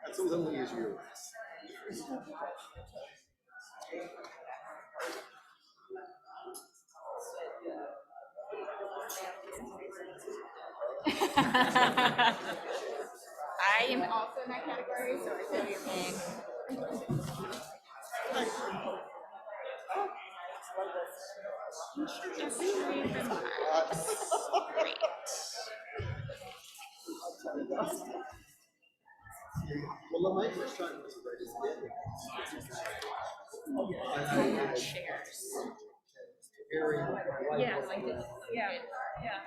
That's something we use you. I am also in that category, so I feel your pain. Great. Well, my first time was Shares. very. Yeah, like this. Yeah, yeah.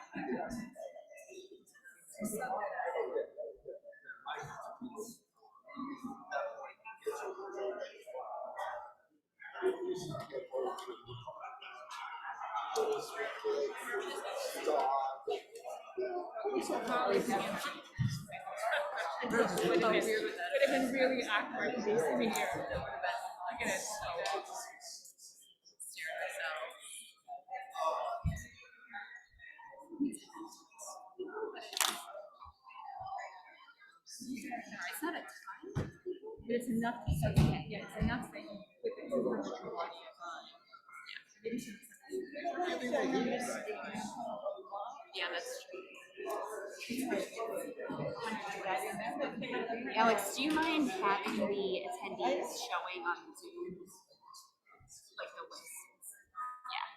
Would have been really awkward to be sitting here. Look at it. It's not a ton, but it's enough. So yeah, it's enough that you put it over the yeah, that's true. Alex, do you mind having the attendees showing on Zoom? Like the list? Yeah.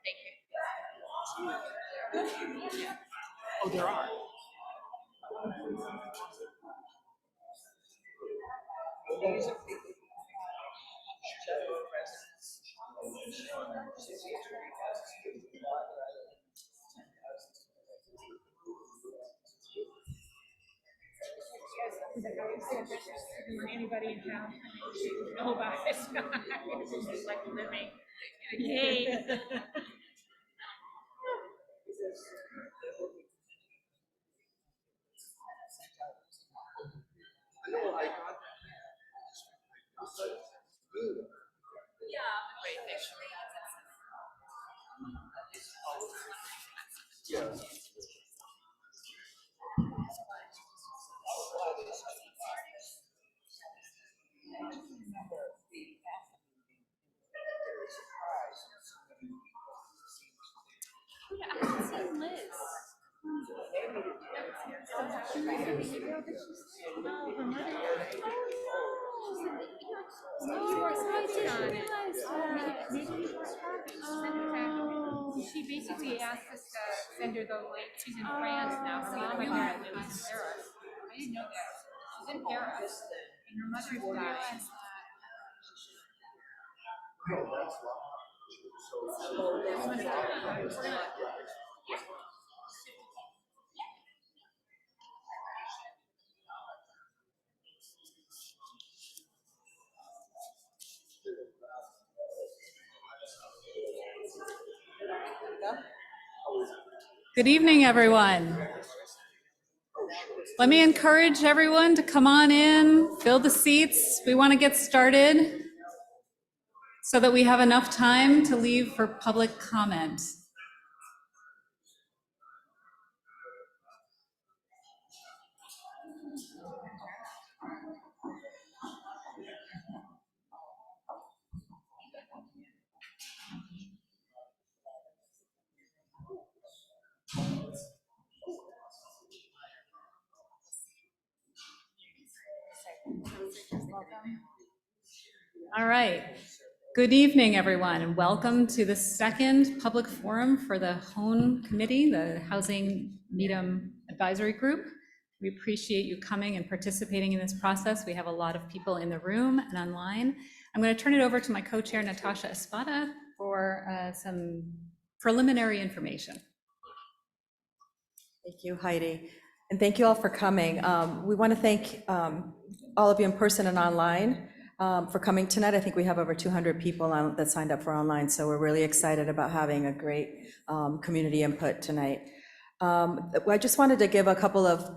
Thank you. Yeah, thank you. Oh, there are. Anybody in town know about this guy? It's like living in a cave. I know I got that. Great picture. Yeah. Yeah, I haven't seen Liz. Her mother died. Oh, I didn't realize that. Maybe you were talking. She basically asked us to send her the link. She's in France now. Her mom, I heard, lives in Paris. I didn't know that. She's in Paris, and her mother's died. Good evening, everyone. Let me encourage everyone to come on in, fill the seats. We want to get started so that we have enough time to leave for public comment. All right. Good evening, everyone, and welcome to the second public forum for the HONE Committee, the Housing Needham Advisory Group. We appreciate you coming and participating in this process. We have a lot of people in the room and online. I'm going to turn it over to my co-chair, Natasha Espada, for some preliminary information. Thank you, Heidi. And thank you all for coming. We want to thank all of you in person and online for coming tonight. I think we have over 200 people that signed up for online, so we're really excited about having a great community input tonight. I just wanted to give a couple of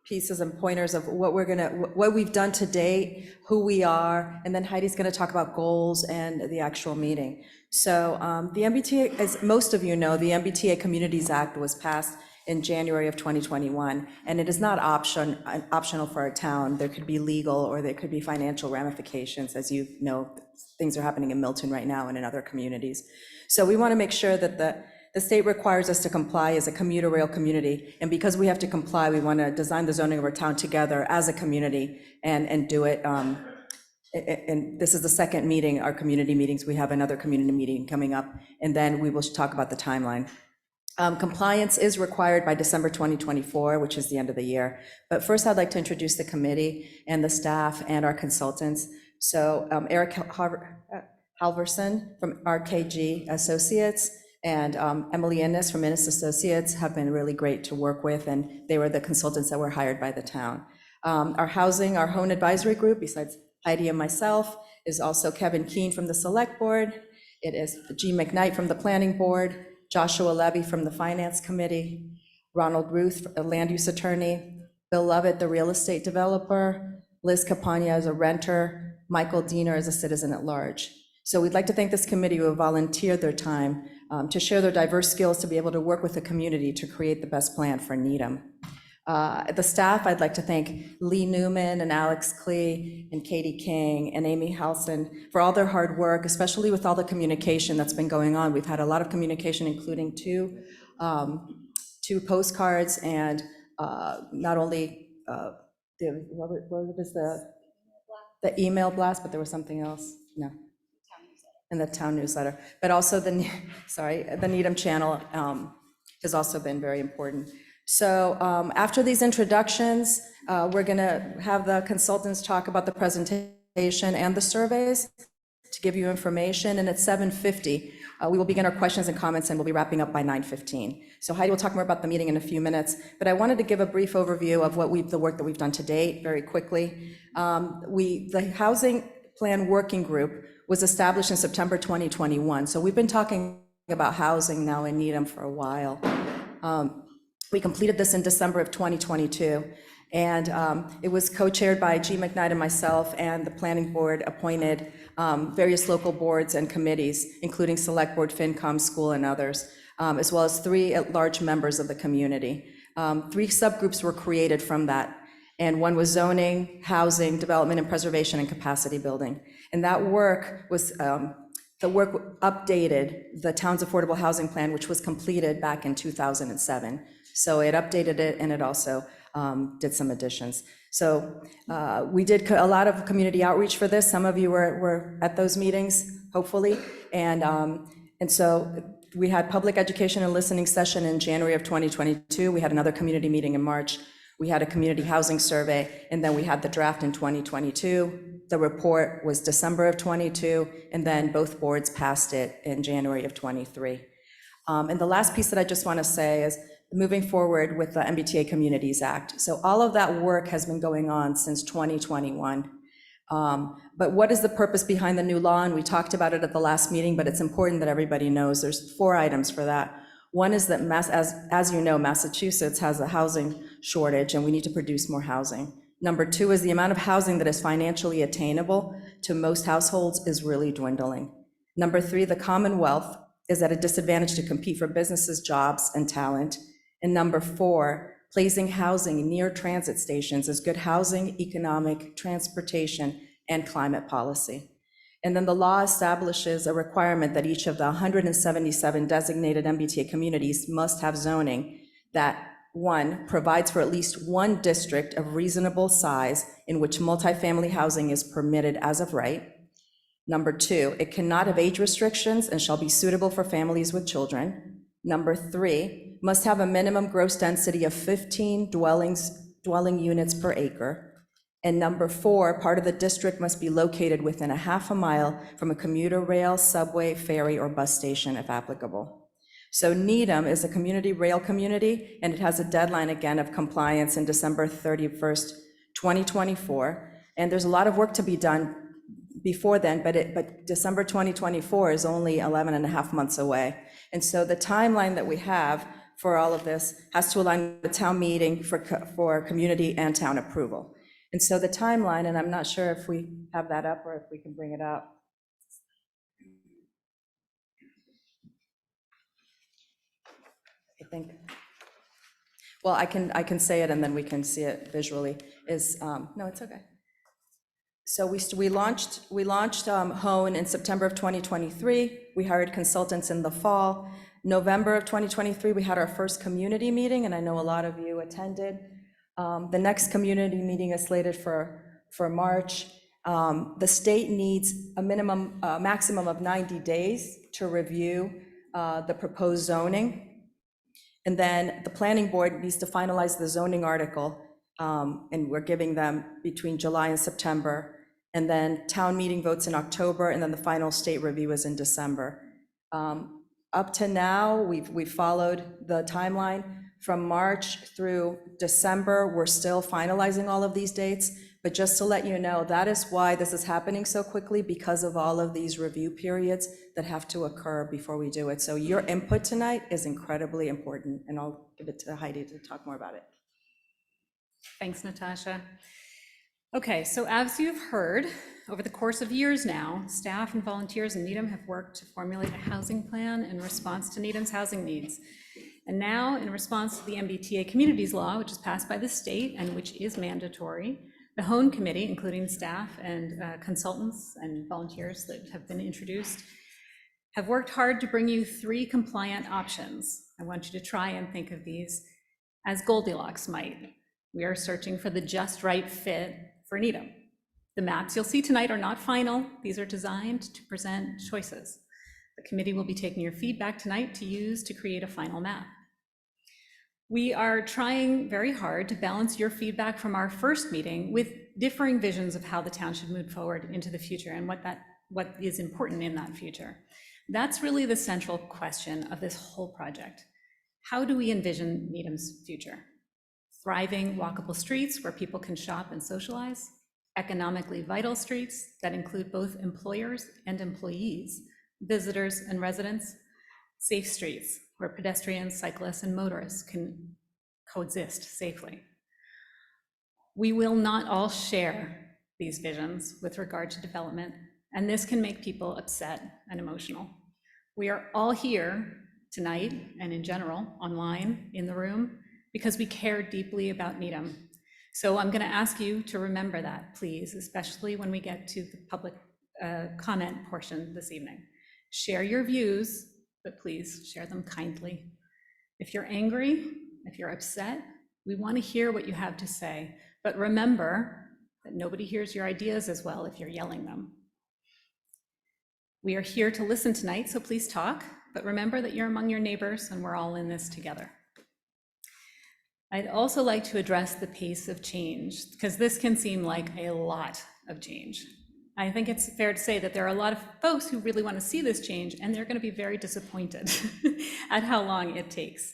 pieces and pointers of what we've done to date, who we are, and then Heidi's gonna talk about goals and the actual meeting. So the MBTA, as most of you know, the MBTA Communities Act was passed in January of 2021, and it is not optional for our town. There could be legal or there could be financial ramifications. As you know, things are happening in Milton right now and in other communities. So we wanna make sure that the state requires us to comply as a commuter rail community, and because we have to comply, we want to design the zoning of our town together as a community and do it. And this is the second meeting, our community meetings. We have another community meeting coming up, and then we will talk about the timeline. Compliance is required by December 2024, which is the end of the year. But first, I'd like to introduce the committee and the staff and our consultants. So Eric Halverson from RKG Associates, and Emily Innes from Innes Associates have been really great to work with, and they were the consultants that were hired by the town. Our Hone Advisory Group, besides Heidi and myself, is also Kevin Keene from the Select Board. It is G. McKnight from the Planning Board, Joshua Levy from the Finance Committee, Ronald Ruth, a land use attorney, Bill Lovett, the real estate developer, Liz Capania as a renter, Michael Diener as a citizen at large. So we'd like to thank this committee who have volunteered their time to share their diverse skills to be able to work with the community to create the best plan for Needham. The staff, I'd like to thank Lee Newman and Alex Klee and Katie King and Amy Halson for all their hard work, especially with all the communication that's been going on. We've had a lot of communication, including two postcards and not only the email blast, but there was something else. No. In the town newsletter, but also the Needham channel has also been very important. So after these introductions, we're gonna have the consultants talk about the presentation and the surveys to give you information, and at 7:50, we will begin our questions and comments, and we'll be wrapping up by 9:15. So Heidi will talk more about the meeting in a few minutes, but I wanted to give a brief overview of the work that we've done to date very quickly. The Housing Plan Working Group was established in September 2021. So we've been talking about housing now in Needham for a while. We completed this in December of 2022, and it was co-chaired by G. McKnight and myself, and the planning board appointed various local boards and committees, including Select Board, FinCom, School, and others, as well as 3 at-large members of the community. 3 subgroups were created from that, and one was zoning, housing, development and preservation, and capacity building. And that work was, the work updated the town's affordable housing plan, which was completed back in 2007. So it updated it, and it also did some additions. So we did a lot of community outreach for this. Some of you were at those meetings, hopefully. And so we had public education and listening session in January of 2022. We had another community meeting in March. We had a community housing survey, and then we had the draft in 2022. The report was December of 22, and then both boards passed it in January of 23. And the last piece that I just want to say is moving forward with the MBTA Communities Act. So all of that work has been going on since 2021. But what is the purpose behind the new law? And we talked about it at the last meeting, but it's important that everybody knows there's 4 items for that. One is that, as you know, Massachusetts has a housing shortage, and we need to produce more housing. Number 2 is the amount of housing that is financially attainable to most households is really dwindling. Number 3, the Commonwealth is at a disadvantage to compete for businesses, jobs, and talent. And number 4, placing housing near transit stations is good housing, economic, transportation, and climate policy. And then the law establishes a requirement that each of the 177 designated MBTA communities must have zoning that, 1, provides for at least 1 district of reasonable size in which multifamily housing is permitted as of right. Number 2, it cannot have age restrictions and shall be suitable for families with children. Number 3, must have a minimum gross density of 15 dwelling units per acre. And number 4, part of the district must be located within a half a mile from a commuter rail, subway, ferry, or bus station if applicable. So Needham is a community rail community, and it has a deadline again of compliance in December 31st, 2024. And there's a lot of work to be done before then, but December 2024 is only 11 and a half months away. And so the timeline that we have for all of this has to align with the town meeting for community and town approval. And so the timeline, and I'm not sure if we have that up or if we can bring it up. I think, well, I can say it and then we can see it visually, no, it's okay. So we launched Hone in September of 2023. We hired consultants in the fall. November of 2023, we had our first community meeting, and I know a lot of you attended. The next community meeting is slated for March. The state needs a maximum of 90 days to review the proposed zoning. And then the planning board needs to finalize the zoning article, and we're giving them between July and September. And then town meeting votes in October, and then the final state review is in December. Up to now, we've followed the timeline. From March through December, we're still finalizing all of these dates. But just to let you know, that is why this is happening so quickly, because of all of these review periods that have to occur before we do it. So your input tonight is incredibly important, and I'll give it to Heidi to talk more about it. Thanks, Natasha. Okay, so as you've heard, over the course of years now, staff and volunteers in Needham have worked to formulate a housing plan in response to Needham's housing needs. And now, in response to the MBTA Communities Law, which is passed by the state and which is mandatory, the Hone Committee, including staff and consultants and volunteers that have been introduced, have worked hard to bring you 3 compliant options. I want you to try and think of these as Goldilocks might. We are searching for the just right fit for Needham. The maps you'll see tonight are not final. These are designed to present choices. The committee will be taking your feedback tonight to use to create a final map. We are trying very hard to balance your feedback from our first meeting with differing visions of how the town should move forward into the future and what is important in that future. That's really the central question of this whole project. How do we envision Needham's future? Thriving, walkable streets where people can shop and socialize, economically vital streets that include both employers and employees, visitors and residents, safe streets where pedestrians, cyclists, and motorists can coexist safely. We will not all share these visions with regard to development, and this can make people upset and emotional. We are all here tonight, and in general, online, in the room, because we care deeply about Needham. So I'm going to ask you to remember that, please, especially when we get to the public comment portion this evening. Share your views, but please share them kindly. If you're angry, if you're upset, we want to hear what you have to say, but remember that nobody hears your ideas as well if you're yelling them. We are here to listen tonight, so please talk, but remember that you're among your neighbors and we're all in this together. I'd also like to address the pace of change, because this can seem like a lot of change. I think it's fair to say that there are a lot of folks who really want to see this change, and they're going to be very disappointed at how long it takes.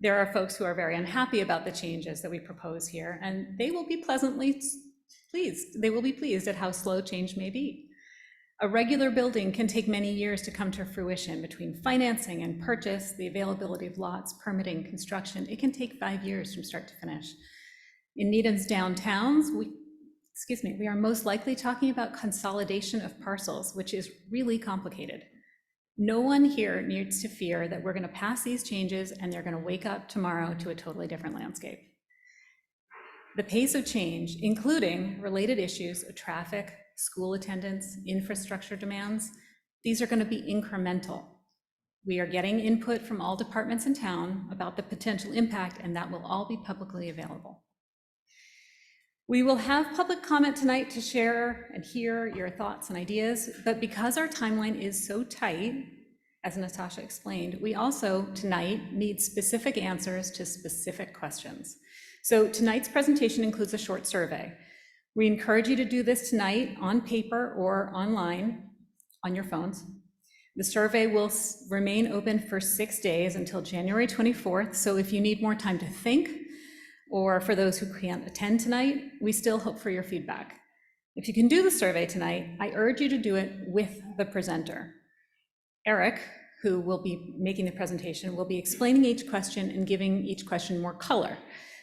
There are folks who are very unhappy about the changes that we propose here, and they will be pleasantly pleased. They will be pleased at how slow change may be. A regular building can take many years to come to fruition between financing and purchase, the availability of lots, permitting, construction. It can take 5 years from start to finish. In Needham's downtowns, we are most likely talking about consolidation of parcels, which is really complicated. No one here needs to fear that we're going to pass these changes and they're going to wake up tomorrow to a totally different landscape. The pace of change, including related issues of traffic, school attendance, infrastructure demands, these are going to be incremental. We are getting input from all departments in town about the potential impact, and that will all be publicly available. We will have public comment tonight to share and hear your thoughts and ideas, but because our timeline is so tight, as Natasha explained, we also tonight need specific answers to specific questions. So tonight's presentation includes a short survey. We encourage you to do this tonight on paper or online on your phones. The survey will remain open for 6 days until January 24th. So if you need more time to think, or for those who can't attend tonight, we still hope for your feedback. If you can do the survey tonight, I urge you to do it with the presenter. Eric, who will be making the presentation, will be explaining each question and giving each question more color.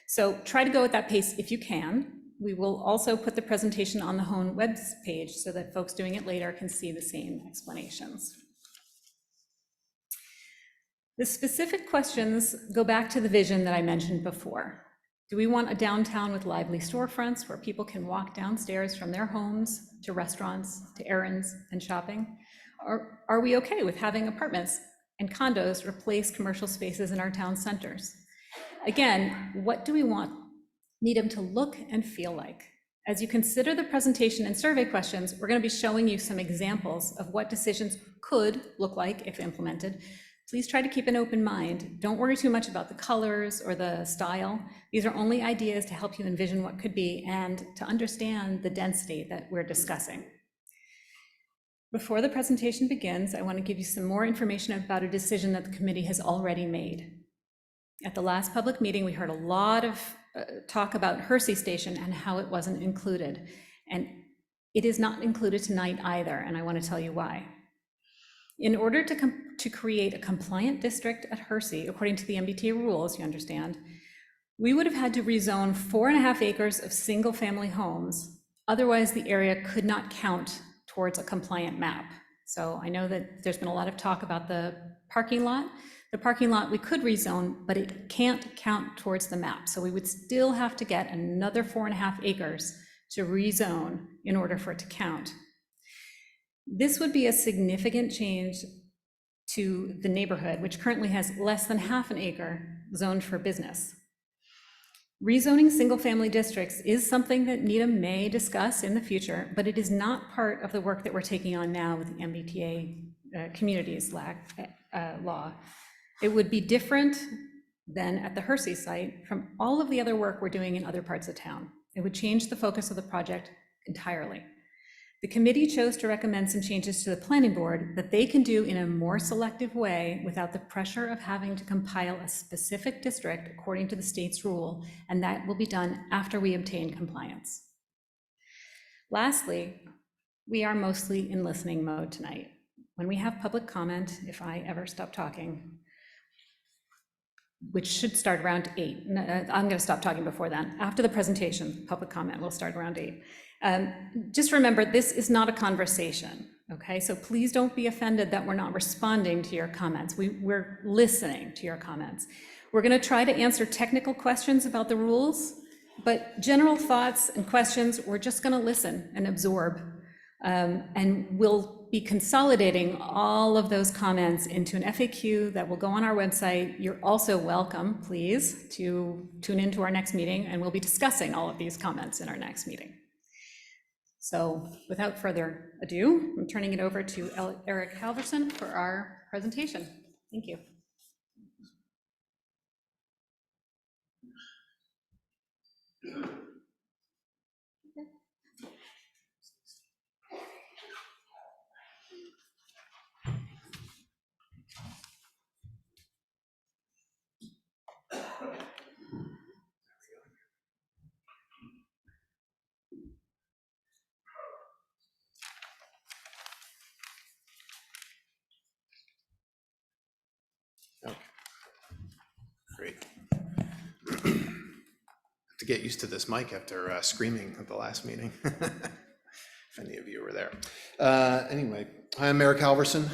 So try to go at that pace if you can. We will also put the presentation on the Hone web page so that folks doing it later can see the same explanations. The specific questions go back to the vision that I mentioned before. Do we want a downtown with lively storefronts where people can walk downstairs from their homes to restaurants, to errands and shopping? Or are we okay with having apartments and condos replace commercial spaces in our town centers? Again, what do we want Needham to look and feel like? As you consider the presentation and survey questions, we're going to be showing you some examples of what decisions could look like if implemented. Please try to keep an open mind. Don't worry too much about the colors or the style. These are only ideas to help you envision what could be and to understand the density that we're discussing. Before the presentation begins, I want to give you some more information about a decision that the committee has already made. At the last public meeting, we heard a lot of talk about Hersey Station and how it wasn't included. And it is not included tonight either, and I want to tell you why. In order to create a compliant district at Hersey, according to the MBTA rules, you understand, we would have had to rezone 4.5 acres of single-family homes. Otherwise, the area could not count towards a compliant map. So I know that there's been a lot of talk about the parking lot. The parking lot we could rezone, but it can't count towards the map. So we would still have to get another 4.5 acres to rezone in order for it to count. This would be a significant change to the neighborhood, which currently has less than half an acre zoned for business. Rezoning single-family districts is something that Needham may discuss in the future, but it is not part of the work that we're taking on now with the MBTA communities law. It would be different than at the Hersey site from all of the other work we're doing in other parts of town. It would change the focus of the project entirely. The committee chose to recommend some changes to the planning board that they can do in a more selective way without the pressure of having to compile a specific district according to the state's rule, and that will be done after we obtain compliance. Lastly, we are mostly in listening mode tonight. When we have public comment, if I ever stop talking, which should start around 8. I'm going to stop talking before then. After the presentation, public comment will start around 8. Just remember, this is not a conversation, okay? So please don't be offended that we're not responding to your comments. We're listening to your comments. We're going to try to answer technical questions about the rules, but general thoughts and questions, we're just going to listen and absorb. And we'll be consolidating all of those comments into an FAQ that will go on our website. You're also welcome, please, to tune into our next meeting, and we'll be discussing all of these comments in our next meeting. So without further ado, I'm turning it over to Eric Halverson for our presentation. Thank you. Okay. Great. To get used to this mic after screaming at the last meeting, if any of you were there. Anyway, hi, I'm Eric Halverson,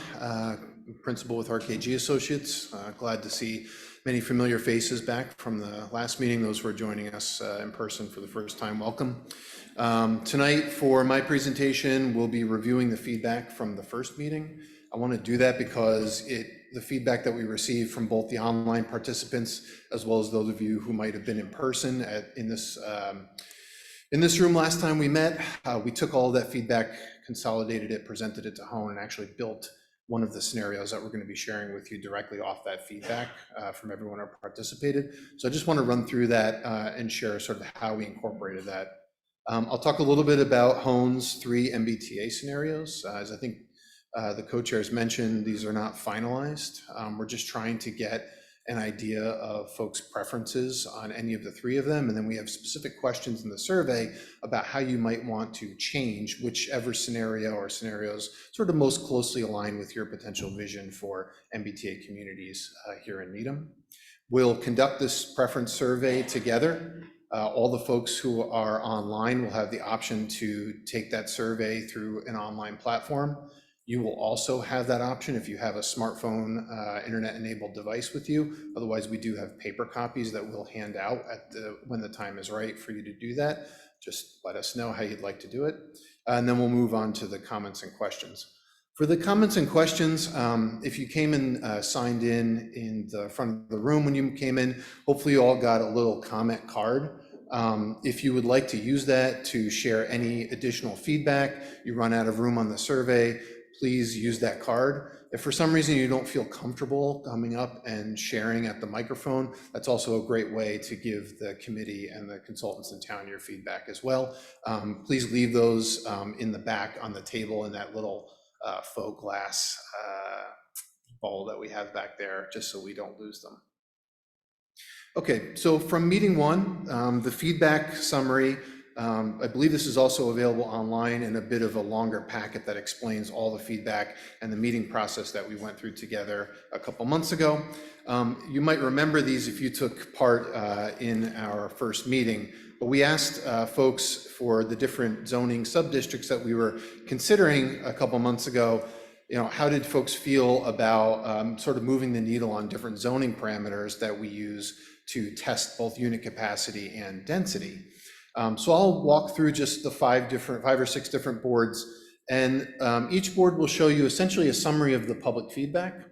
principal with RKG Associates. Glad to see many familiar faces back from the last meeting. Those who are joining us in person for the first time, welcome. Tonight for my presentation, we'll be reviewing the feedback from the first meeting. I want to do that because the feedback that we received from both the online participants as well as those of you who might have been in person in this room last time we met, we took all of that feedback, consolidated it, presented it to Hone, and actually built one of the scenarios that we're going to be sharing with you directly off that feedback from everyone who participated. So I just want to run through that and share sort of how we incorporated that. I'll talk a little bit about Hone's 3 MBTA scenarios. As I think the co-chairs mentioned, these are not finalized. We're just trying to get an idea of folks' preferences on any of the three of them. And then we have specific questions in the survey about how you might want to change whichever scenario or scenarios sort of most closely align with your potential vision for MBTA communities here in Needham. We'll conduct this preference survey together. All the folks who are online will have the option to take that survey through an online platform. You will also have that option if you have a smartphone, internet-enabled device with you. Otherwise, we do have paper copies that we'll hand out when the time is right for you to do that. Just let us know how you'd like to do it. And then we'll move on to the comments and questions. For the comments and questions, if you came in signed in the front of the room when you came in, hopefully you all got a little comment card. If you would like to use that to share any additional feedback, you run out of room on the survey, please use that card. If for some reason you don't feel comfortable coming up and sharing at the microphone, that's also a great way to give the committee and the consultants in town your feedback as well. Please leave those in the back on the table in that little faux glass bowl that we have back there, just so we don't lose them. Okay, so from meeting one, the feedback summary, I believe this is also available online in a bit of a longer packet that explains all the feedback and the meeting process that we went through together a couple months ago. You might remember these if you took part in our first meeting, but we asked folks for the different zoning sub-districts that we were considering a couple months ago, how did folks feel about sort of moving the needle on different zoning parameters that we use to test both unit capacity and density. So I'll walk through just the five or six different boards, and each board will show you essentially a summary of the public feedback.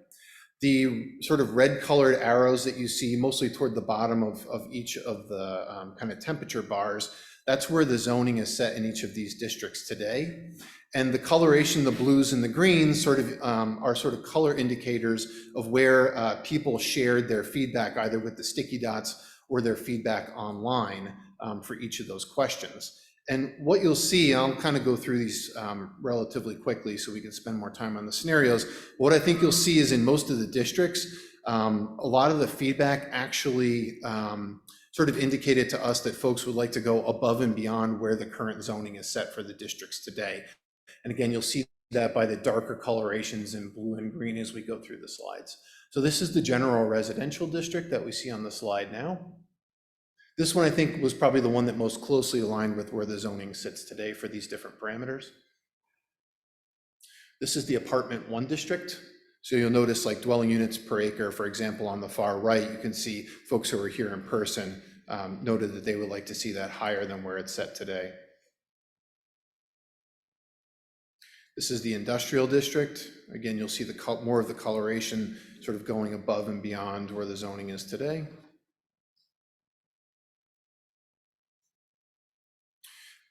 The sort of red colored arrows that you see mostly toward the bottom of each of the kind of temperature bars, that's where the zoning is set in each of these districts today. And the coloration, the blues and the greens sort of are sort of color indicators of where people shared their feedback, either with the sticky dots or their feedback online for each of those questions. And what you'll see, I'll kind of go through these relatively quickly so we can spend more time on the scenarios. What I think you'll see is in most of the districts, a lot of the feedback actually sort of indicated to us that folks would like to go above and beyond where the current zoning is set for the districts today. And again, you'll see that by the darker colorations in blue and green as we go through the slides. So this is the general residential district that we see on the slide now. This one I think was probably the one that most closely aligned with where the zoning sits today for these different parameters. This is the apartment 1 district. So you'll notice like dwelling units per acre, for example, on the far right, you can see folks who are here in person noted that they would like to see that higher than where it's set today. This is the industrial district. Again, you'll see more of the coloration sort of going above and beyond where the zoning is today.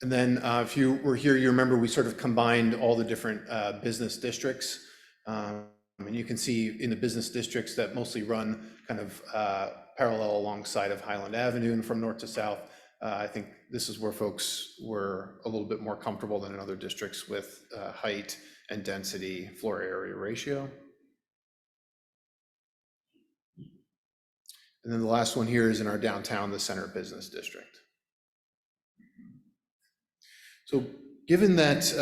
And then if you were here, you remember we sort of combined all the different business districts. And you can see in the business districts that mostly run kind of parallel alongside of Highland Avenue and from north to south. I think this is where folks were a little bit more comfortable than in other districts with height and density floor area ratio. And then the last one here is in our downtown, the center business district. So given that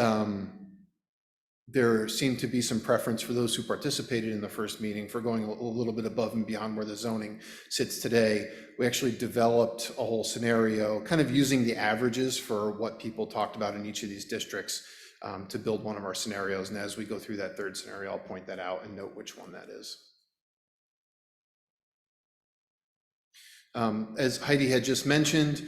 there seemed to be some preference for those who participated in the first meeting for going a little bit above and beyond where the zoning sits today, we actually developed a whole scenario kind of using the averages for what people talked about in each of these districts to build one of our scenarios. And as we go through that third scenario, I'll point that out and note which one that is. As Heidi had just mentioned,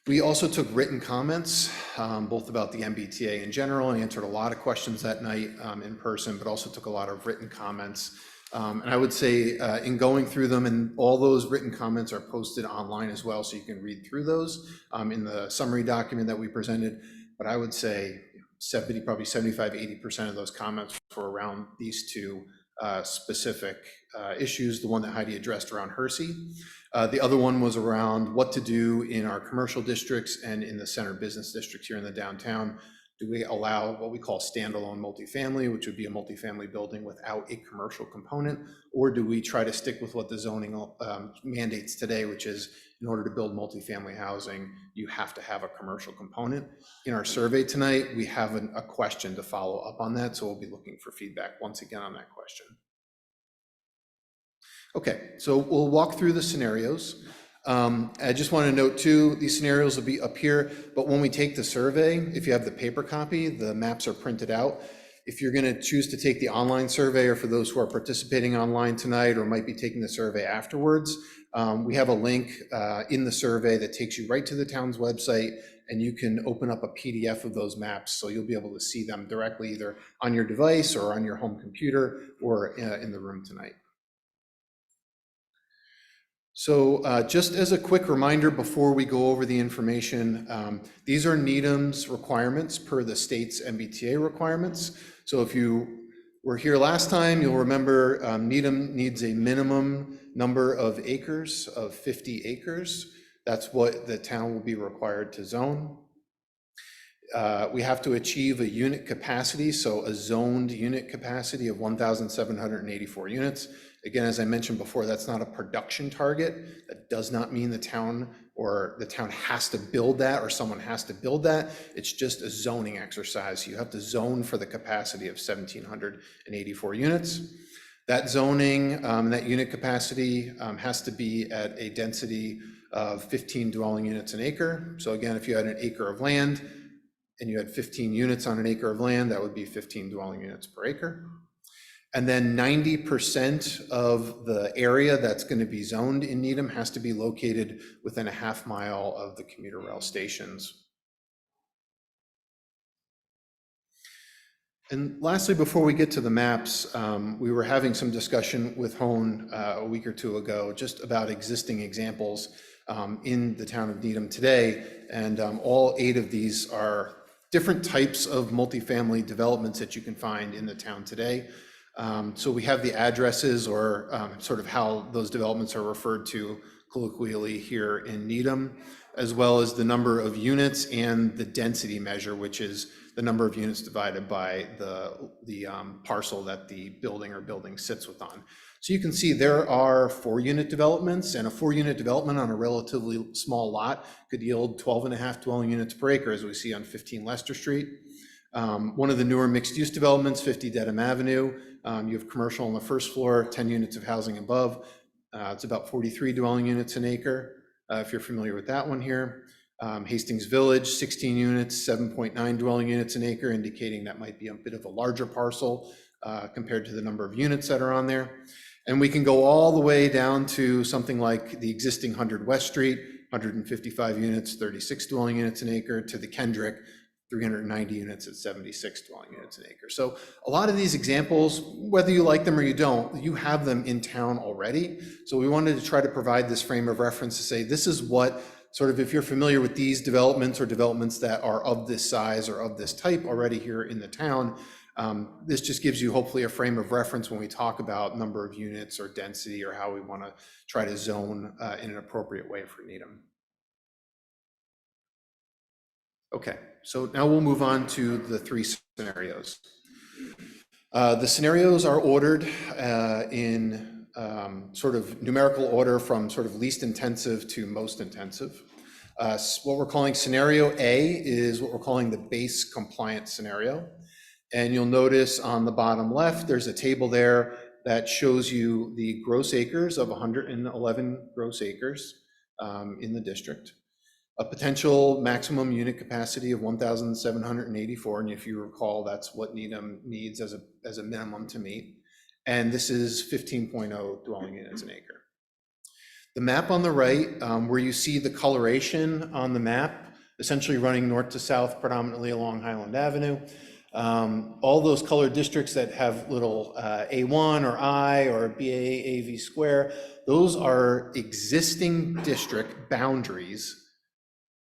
we also took written comments, both about the MBTA in general, and answered a lot of questions that night in person, but also took a lot of written comments. And I would say in going through them, and all those written comments are posted online as well, so you can read through those in the summary document that we presented. But I would say probably 75, 80% of those comments were around these two specific issues, the one that Heidi addressed around Hersey. The other one was around what to do in our commercial districts and in the center business districts here in the downtown Do we allow what we call standalone multifamily, which would be a multifamily building without a commercial component? Or do we try to stick with what the zoning mandates today, which is in order to build multifamily housing, you have to have a commercial component? In our survey tonight, we have a question to follow up on that, so we'll be looking for feedback once again on that question. Okay, so we'll walk through the scenarios. I just want to note too, these scenarios will be up here, but when we take the survey, if you have the paper copy, the maps are printed out. If you're going to choose to take the online survey, or for those who are participating online tonight or might be taking the survey afterwards, we have a link in the survey that takes you right to the town's website, and you can open up a PDF of those maps, so you'll be able to see them directly either on your device or on your home computer or in the room tonight. So just as a quick reminder before we go over the information, these are Needham's requirements per the state's MBTA requirements. So if you were here last time, you'll remember Needham needs a minimum number of acres of 50 acres. That's what the town will be required to zone. We have to achieve a unit capacity, so a zoned unit capacity of 1,784 units. Again, as I mentioned before, that's not a production target. That does not mean the town has to build that or someone has to build that. It's just a zoning exercise. You have to zone for the capacity of 1,784 units. That zoning, that unit capacity has to be at a density of 15 dwelling units an acre. So again, if you had an acre of land and you had 15 units on an acre of land, that would be 15 dwelling units per acre. And then 90% of the area that's going to be zoned in Needham has to be located within a half mile of the commuter rail stations. And lastly, before we get to the maps, we were having some discussion with Hone a week or two ago just about existing examples in the town of Needham today. And all 8 of these are different types of multifamily developments that you can find in the town today. So we have the addresses, or sort of how those developments are referred to colloquially here in Needham, as well as the number of units and the density measure, which is the number of units divided by the parcel that the building or building sits within. So you can see there are 4-unit developments, and a 4-unit development on a relatively small lot could yield 12.5 dwelling units per acre, as we see on 15 Leicester Street. One of the newer mixed-use developments, 50 Dedham Avenue, you have commercial on the first floor, 10 units of housing above. It's about 43 dwelling units an acre, if you're familiar with that one here. Hastings Village, 16 units, 7.9 dwelling units an acre, indicating that might be a bit of a larger parcel compared to the number of units that are on there. And we can go all the way down to something like the existing 100 West Street, 155 units, 36 dwelling units an acre, to the Kendrick, 390 units at 76 dwelling units an acre. So a lot of these examples, whether you like them or you don't, you have them in town already. So we wanted to try to provide this frame of reference to say, this is what sort of, if you're familiar with these developments or developments that are of this size or of this type already here in the town, this just gives you hopefully a frame of reference when we talk about number of units or density or how we want to try to zone in an appropriate way for Needham. Okay, so now we'll move on to the 3 scenarios. The scenarios are ordered in sort of numerical order from sort of least intensive to most intensive. What we're calling scenario A is what we're calling the base compliance scenario. And you'll notice on the bottom left, there's a table there that shows you the gross acres of 111 gross acres in the district. A potential maximum unit capacity of 1,784, and if you recall, that's what Needham needs as a minimum to meet. And this is 15.0 dwelling units an acre. The map on the right, where you see the coloration on the map, essentially running north to south, predominantly along Highland Avenue. All those colored districts that have little A1 or I or BA, AV square, those are existing district boundaries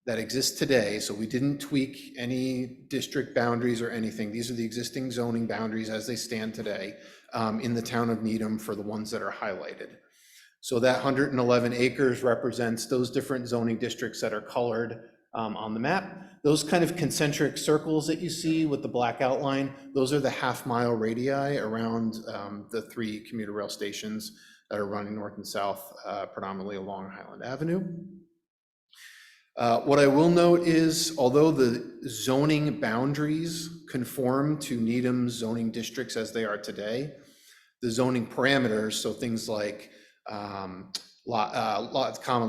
that exist today. So we didn't tweak any district boundaries or anything. These are the existing zoning boundaries as they stand today in the town of Needham for the ones that are highlighted. So that 111 acres represents those different zoning districts that are colored on the map. Those kind of concentric circles that you see with the black outline, those are the half-mile radii around the 3 commuter rail stations that are running north and south, predominantly along Highland Avenue. What I will note is, although the zoning boundaries conform to Needham's zoning districts as they are today, the zoning parameters, so things like common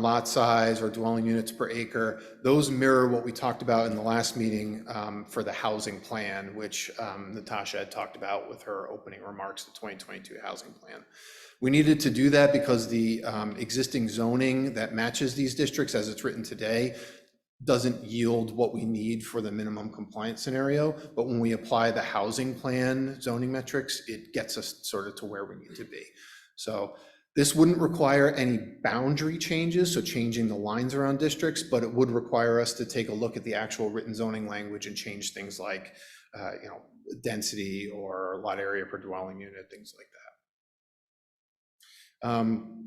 lot size or dwelling units per acre, those mirror what we talked about in the last meeting for the housing plan, which Natasha had talked about with her opening remarks, the 2022 housing plan. We needed to do that because the existing zoning that matches these districts as it's written today doesn't yield what we need for the minimum compliance scenario. But when we apply the housing plan zoning metrics, it gets us sort of to where we need to be. So this wouldn't require any boundary changes, so changing the lines around districts, but it would require us to take a look at the actual written zoning language and change things like density or lot area per dwelling unit, things like that.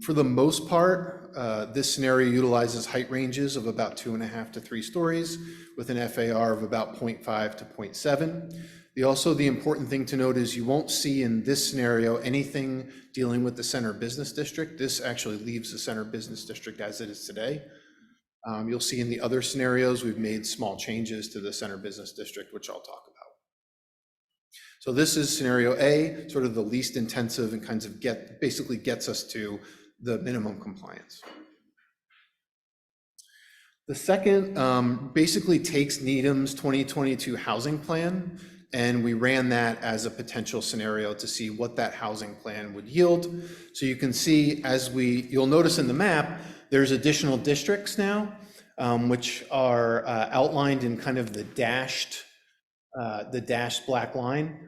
For the most part, this scenario utilizes height ranges of about 2.5 to 3 stories with an FAR of about 0.5 to 0.7. The important thing to note is you won't see in this scenario anything dealing with the center business district. This actually leaves the center business district as it is today. You'll see in the other scenarios, we've made small changes to the center business district, which I'll talk about. So this is scenario A, sort of the least intensive and kinds of basically gets us to the minimum compliance. The second basically takes Needham's 2022 housing plan, and we ran that as a potential scenario to see what that housing plan would yield. So you can see you'll notice in the map, there's additional districts now, which are outlined in kind of the dashed black line.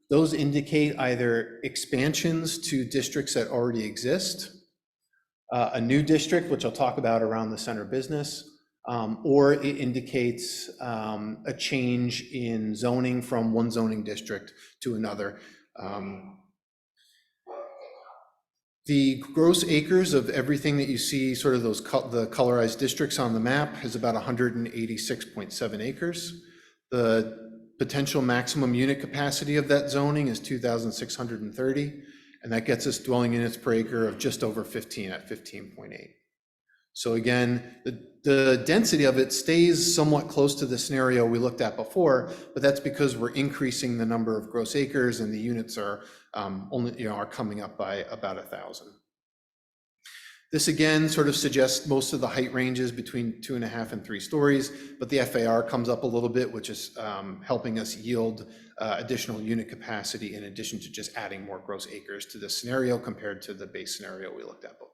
Those indicate either expansions to districts that already exist, a new district, which I'll talk about around the center business, or it indicates a change in zoning from one zoning district to another. The gross acres of everything that you see, sort of the colorized districts on the map, is about 186.7 acres. The potential maximum unit capacity of that zoning is 2,630, and that gets us dwelling units per acre of just over 15 at 15.8. So again, the density of it stays somewhat close to the scenario we looked at before, but that's because we're increasing the number of gross acres and the units are are coming up by about 1,000. This again sort of suggests most of the height ranges between 2.5 and 3 stories, but the FAR comes up a little bit, which is helping us yield additional unit capacity in addition to just adding more gross acres to this scenario compared to the base scenario we looked at before.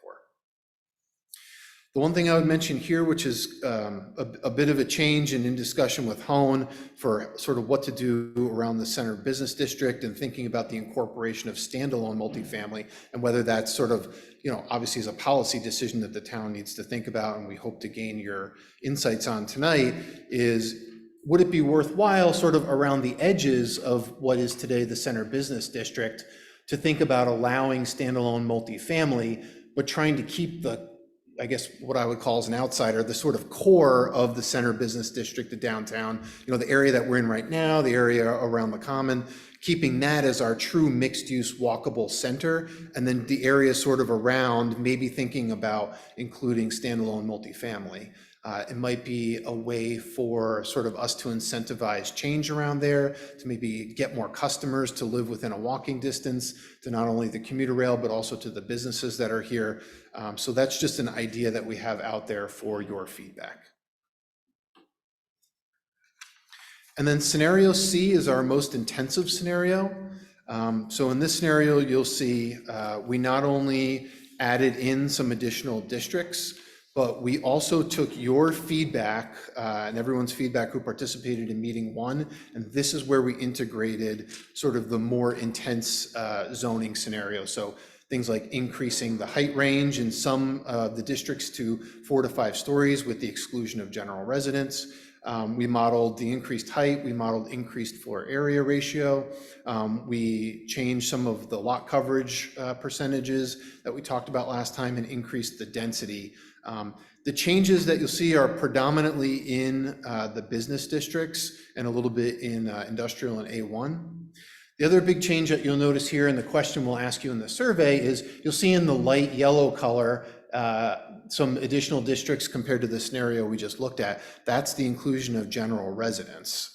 The one thing I would mention here, which is a bit of a change and in discussion with Hone for sort of what to do around the center business district and thinking about the incorporation of standalone multifamily and whether that's sort of, obviously is a policy decision that the town needs to think about, and we hope to gain your insights on tonight, is would it be worthwhile sort of around the edges of what is today the center business district to think about allowing standalone multifamily, but trying to keep I guess what I would call as an outsider, the sort of core of the center business district, the downtown, the area that we're in right now, the area around the Common, keeping that as our true mixed use walkable center, and then the area sort of around, maybe thinking about including standalone multifamily. It might be a way for sort of us to incentivize change around there, to maybe get more customers to live within a walking distance to not only the commuter rail, but also to the businesses that are here. So that's just an idea that we have out there for your feedback. And then scenario C is our most intensive scenario. So in this scenario, you'll see we not only added in some additional districts, but we also took your feedback and everyone's feedback who participated in meeting 1, and this is where we integrated sort of the more intense zoning scenario. So things like increasing the height range in some of the districts to 4 to 5 stories with the exclusion of general residents. We modeled the increased height, we modeled increased floor area ratio. We changed some of the lot coverage percentages that we talked about last time and increased the density. The changes that you'll see are predominantly in the business districts and a little bit in industrial and A1. The other big change that you'll notice here, and the question we'll ask you in the survey, is you'll see in the light yellow color some additional districts compared to the scenario we just looked at. That's the inclusion of general residence.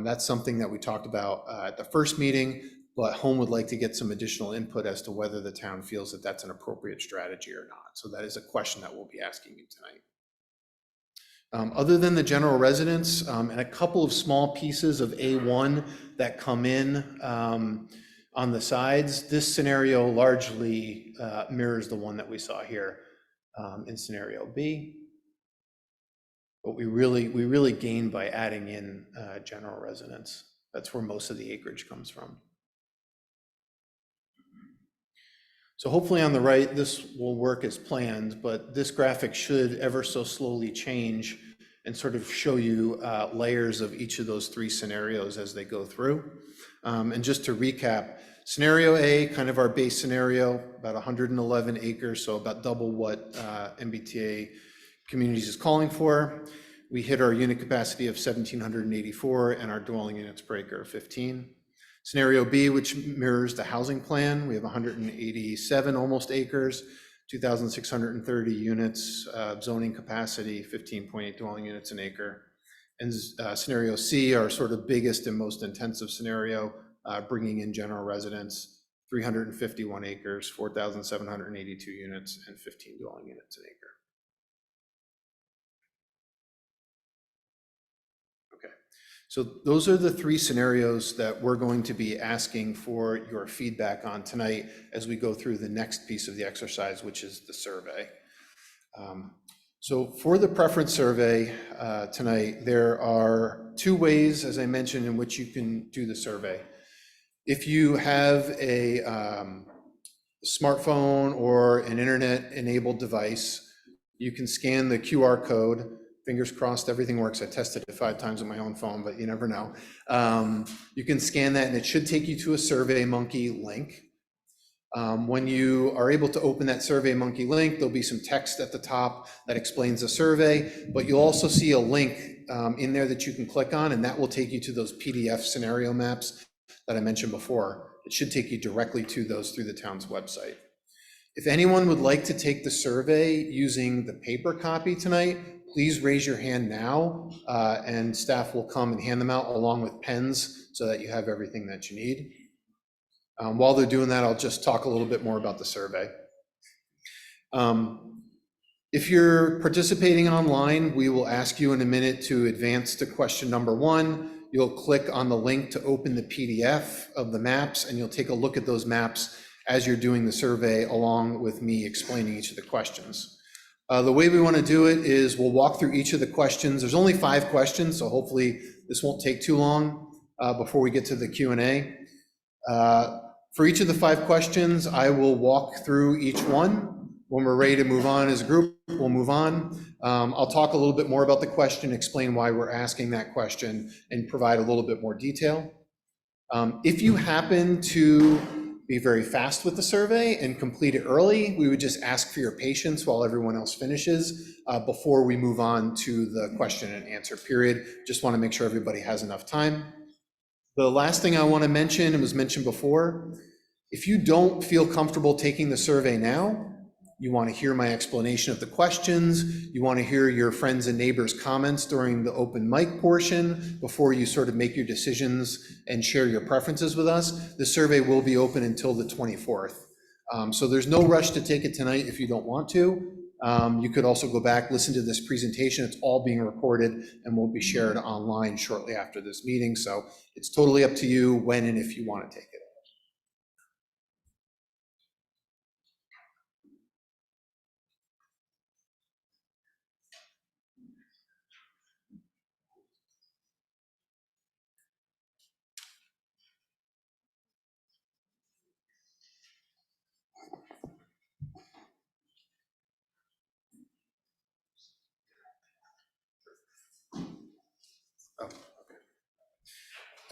That's something that we talked about at the first meeting, but Home would like to get some additional input as to whether the town feels that that's an appropriate strategy or not. So that is a question that we'll be asking you tonight. Other than the general residence and a couple of small pieces of A1 that come in on the sides, this scenario largely mirrors the one that we saw here in scenario B. But we really gain by adding in general residence. That's where most of the acreage comes from. So hopefully on the right, this will work as planned, but this graphic should ever so slowly change and sort of show you layers of each of those three scenarios as they go through. And just to recap, scenario A, kind of our base scenario, about 111 acres, so about double what MBTA Communities is calling for. We hit our unit capacity of 1,784 and our dwelling units per acre of 15. Scenario B, which mirrors the housing plan, we have 187 almost acres, 2,630 units, zoning capacity, 15.8 dwelling units an acre. And scenario C, our sort of biggest and most intensive scenario, bringing in general residence, 351 acres, 4,782 units, and 15 dwelling units an acre. So those are the three scenarios that we're going to be asking for your feedback on tonight as we go through the next piece of the exercise, which is the survey. So for the preference survey tonight, there are two ways, as I mentioned, in which you can do the survey. If you have a smartphone or an internet-enabled device, you can scan the QR code. Fingers crossed, everything works. I tested it 5 times on my own phone, but you never know. You can scan that and it should take you to a SurveyMonkey link. When you are able to open that SurveyMonkey link, there'll be some text at the top that explains the survey, but you'll also see a link in there that you can click on, and that will take you to those PDF scenario maps that I mentioned before. It should take you directly to those through the town's website. If anyone would like to take the survey using the paper copy tonight, please raise your hand now, and staff will come and hand them out along with pens so that you have everything that you need. While they're doing that, I'll just talk a little bit more about the survey. If you're participating online, we will ask you in a minute to advance to question number 1. You'll click on the link to open the PDF of the maps, and you'll take a look at those maps as you're doing the survey along with me explaining each of the questions. The way we want to do it is we'll walk through each of the questions. There's only 5 questions, so hopefully this won't take too long before we get to the Q&A. For each of the 5 questions, I will walk through each one. When we're ready to move on as a group, we'll move on. I'll talk a little bit more about the question, explain why we're asking that question, and provide a little bit more detail. If you happen to be very fast with the survey and complete it early, we would just ask for your patience while everyone else finishes before we move on to the question and answer period. Just want to make sure everybody has enough time. The last thing I want to mention, and was mentioned before, if you don't feel comfortable taking the survey now, you want to hear my explanation of the questions, you want to hear your friends and neighbors' comments during the open mic portion before you sort of make your decisions and share your preferences with us, the survey will be open until the 24th. So there's no rush to take it tonight if you don't want to. You could also go back, listen to this presentation. It's all being recorded and will be shared online shortly after this meeting. So it's totally up to you when and if you want to take it.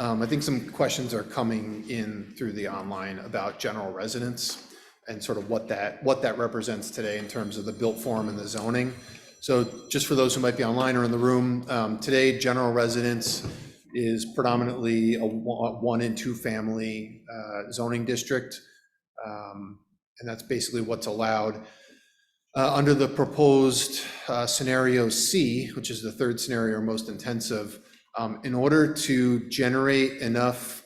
I think some questions are coming in through the online about general residence and sort of what that represents today in terms of the built form and the zoning. So just for those who might be online or in the room, today, general residence is predominantly a 1 and 2 family zoning district. And that's basically what's allowed. Under the proposed scenario C, which is the third scenario, most intensive, in order to generate enough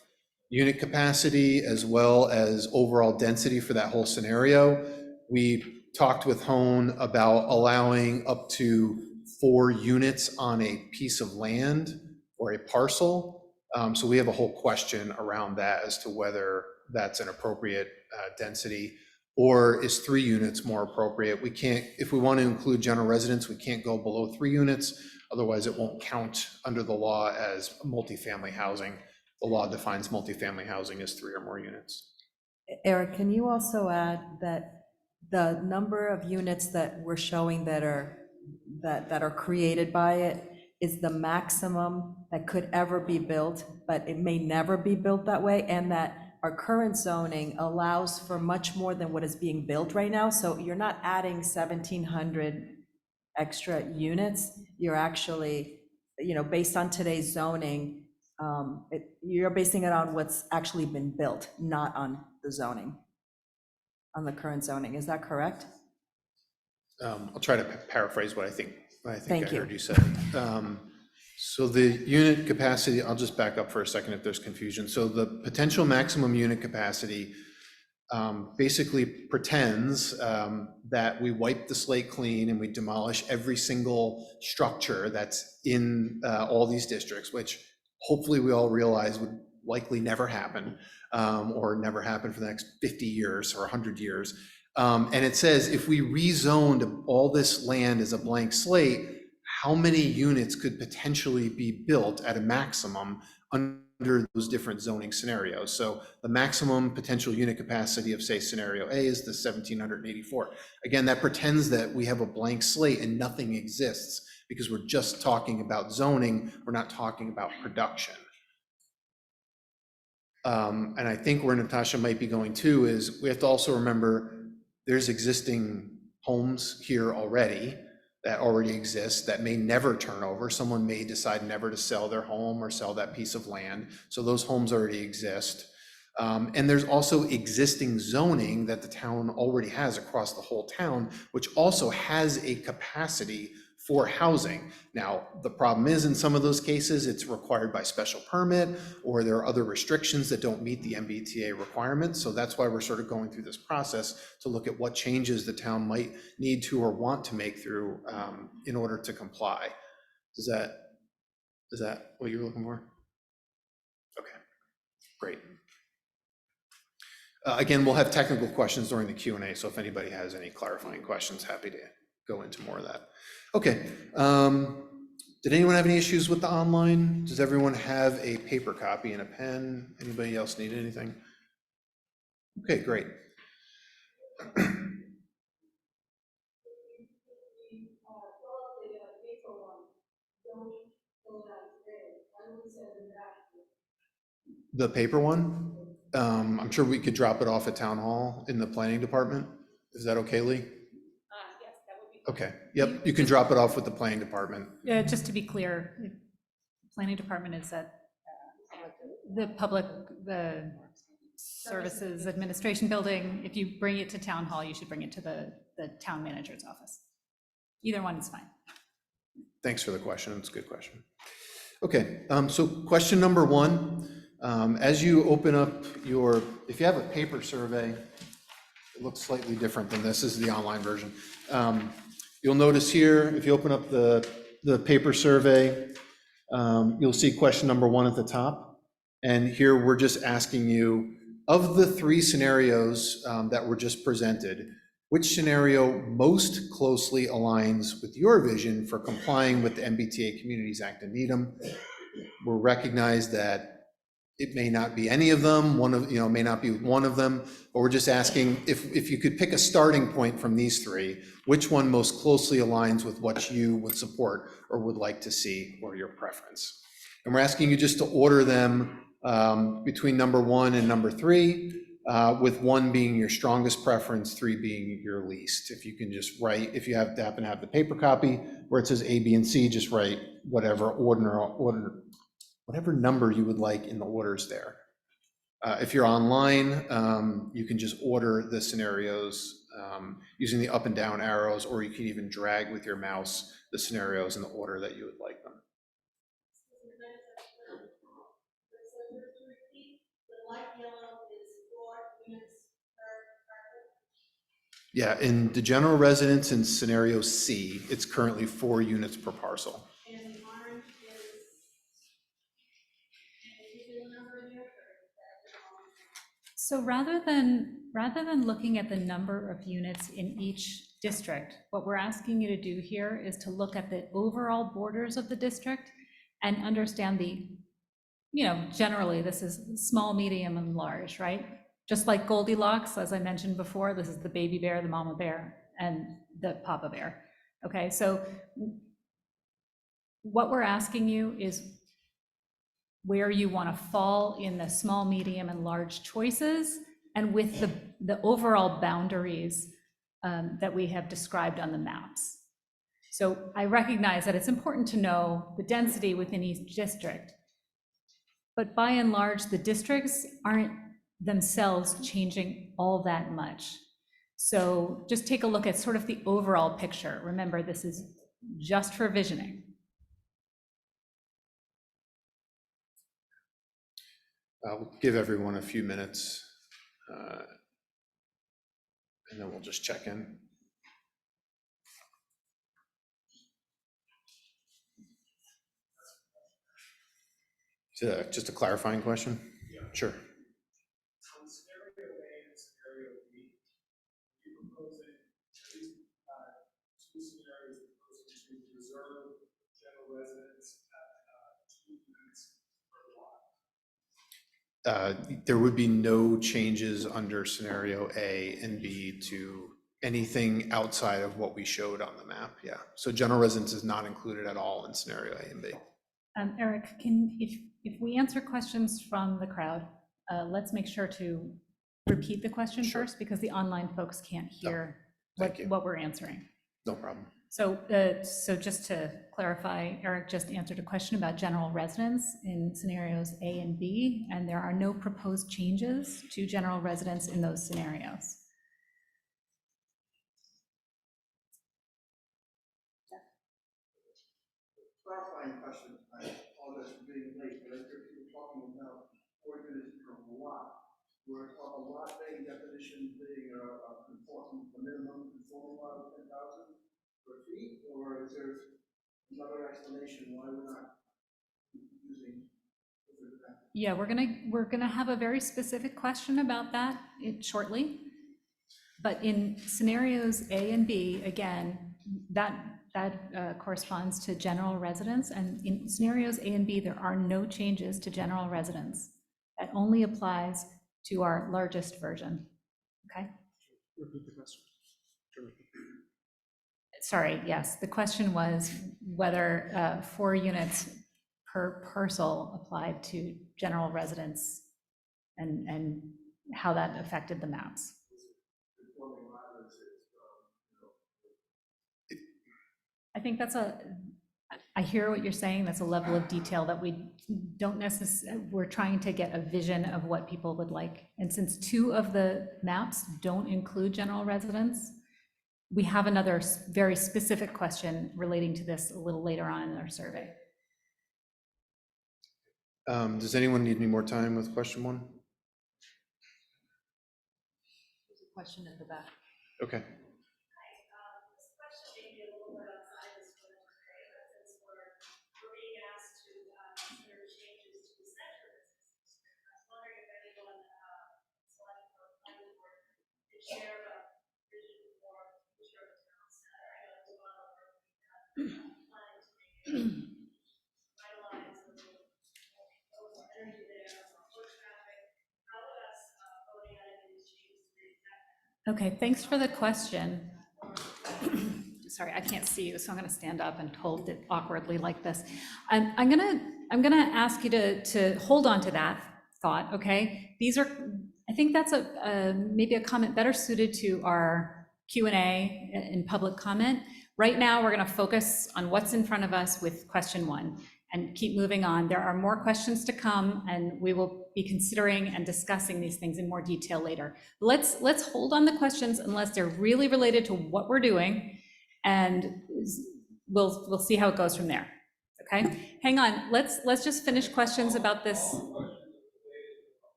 unit capacity as well as overall density for that whole scenario, we talked with Hone about allowing up to 4 units on a piece of land or a parcel. So we have a whole question around that as to whether that's an appropriate density, or is 3 units more appropriate? We can't, if we want to include general residence, we can't go below 3 units. Otherwise, it won't count under the law as multifamily housing. The law defines multifamily housing as 3 or more units. Eric, can you also add that the number of units that we're showing that are created by it is the maximum that could ever be built, but it may never be built that way, and that our current zoning allows for much more than what is being built right now? So you're not adding 1,700 extra units. You're actually, based on today's zoning, you're basing it on what's actually been built, not on the zoning, on the current zoning. Is that correct? I'll try to paraphrase what I think Thank you. heard you say. So the unit capacity, I'll just back up for a second if there's confusion. So the potential maximum unit capacity basically pretends that we wipe the slate clean and we demolish every single structure that's in all these districts, which hopefully we all realize would likely never happen, or never happen for the next 50 years or 100 years. And it says if we rezoned all this land as a blank slate, how many units could potentially be built at a maximum under those different zoning scenarios? So the maximum potential unit capacity of, say, scenario A is the 1,784. Again, that pretends that we have a blank slate and nothing exists because we're just talking about zoning, we're not talking about production. And I think where Natasha might be going to is we have to also remember there's existing homes here already that already exist that may never turn over. Someone may decide never to sell their home or sell that piece of land. So those homes already exist. And there's also existing zoning that the town already has across the whole town, which also has a capacity for housing. Now, the problem is in some of those cases, it's required by special permit, or there are other restrictions that don't meet the MBTA requirements. So that's why we're sort of going through this process to look at what changes the town might need to or want to make through in order to comply. Is that what you're looking for? Okay, great. Again, we'll have technical questions during the Q&A, so if anybody has any clarifying questions, happy to go into more of that. Okay, did anyone have any issues with the online? Does everyone have a paper copy and a pen? Anybody else need anything? Okay, great. The paper one? I'm sure we could drop it off at Town Hall in the planning department. Is that okay, Lee? Yes, that would be. Okay, yep, you can drop it off with the planning department. Yeah, just to be clear, the planning department is at the services administration building. If you bring it to town hall, you should bring it to the town manager's office. Either one is fine. Thanks for the question, it's a good question. Okay, so question number 1, as you open up if you have a paper survey, it looks slightly different than this. This is the online version. You'll notice here, if you open up the paper survey, you'll see question number 1 at the top. And here we're just asking you, of the 3 scenarios that were just presented, which scenario most closely aligns with your vision for complying with the MBTA Communities Act in Needham? We'll recognize that it may not be any of them, may not be one of them, but we're just asking if you could pick a starting point from these 3, which one most closely aligns with what you would support or would like to see or your preference. And we're asking you just to order them between number 1 and number 3. with 1 being your strongest preference, 3 being your least. If you can just write, if you happen to have the paper copy where it says A, B, and C, just write whatever whatever number you would like in the orders there. If you're online, you can just order the scenarios using the up and down arrows, or you can even drag with your mouse the scenarios in the order that you would like them. Yeah, in the general residence in scenario C, it's currently 4 units per parcel. And the orange is, the number here, So rather than looking at the number of units in each district, what we're asking you to do here is to look at the overall borders of the district and understand the, generally this is small, medium, and large, right? Just like Goldilocks, as I mentioned before, this is the baby bear, the mama bear, and the papa bear. Okay, so what we're asking you is where you want to fall in the small, medium, and large choices, and with the overall boundaries that we have described on the maps. So I recognize that it's important to know the density within each district, but by and large, the districts aren't themselves changing all that much. So just take a look at sort of the overall picture. Remember, this is just for visioning. I'll give everyone a few minutes, and then we'll just check in. Just a clarifying question? Yeah. Sure. On scenario A and scenario B, you're proposing at least 2 scenarios proposing to reserve general residence at 2 units per lot. There would be no changes under scenario A and B to anything outside of what we showed on the map. Yeah. So general residence is not included at all in scenario A and B. Eric, if we answer questions from the crowd, let's make sure to repeat the question first, because the online folks can't hear what we're answering. No problem. So just to clarify, Eric just answered a question about general residence in scenarios A and B, and there are no proposed changes to general residence in those scenarios. Clarifying question, I apologize for being late, but I heard you talking about 4 units per lot. We're talking a lot being definition being a minimum conforming lot of 10,000 square feet, or is there another explanation why we're not using? Yeah, we're gonna have a very specific question about that shortly. But in scenarios A and B, again, that corresponds to general residence, and in scenarios A and B, there are no changes to general residence. That only applies to our largest version, okay? Repeat the question. Sorry, yes, the question was whether 4 units per parcel applied to general residence and how that affected the maps. I think I hear what you're saying. That's a level of detail that we don't necessarily, we're trying to get a vision of what people would like. And since 2 of the maps don't include general residence, we have another very specific question relating to this a little later on in our survey. Does anyone need any more time with question 1? There's a question in the back. Okay. this question may be a little bit outside this one today, but since we're being asked to consider changes to the center, I was wondering if anyone selected for planning board could share a vision for the future of the town center. I know there's a lot of work planning to make it vitalize the energy there, foot traffic. How would us voting on any of these changes impact that? Okay, thanks for the question. Sorry, I can't see you, so I'm gonna stand up and hold it awkwardly like this. I'm gonna ask you to hold on to that thought, okay? I think that's maybe a comment better suited to our Q&A and public comment. Right now, we're going to focus on what's in front of us with question 1 and keep moving on. There are more questions to come, and we will be considering and discussing these things in more detail later. Let's hold on the questions unless they're really related to what we're doing, and we'll see how it goes from there. Okay, hang on. Let's just finish questions about this.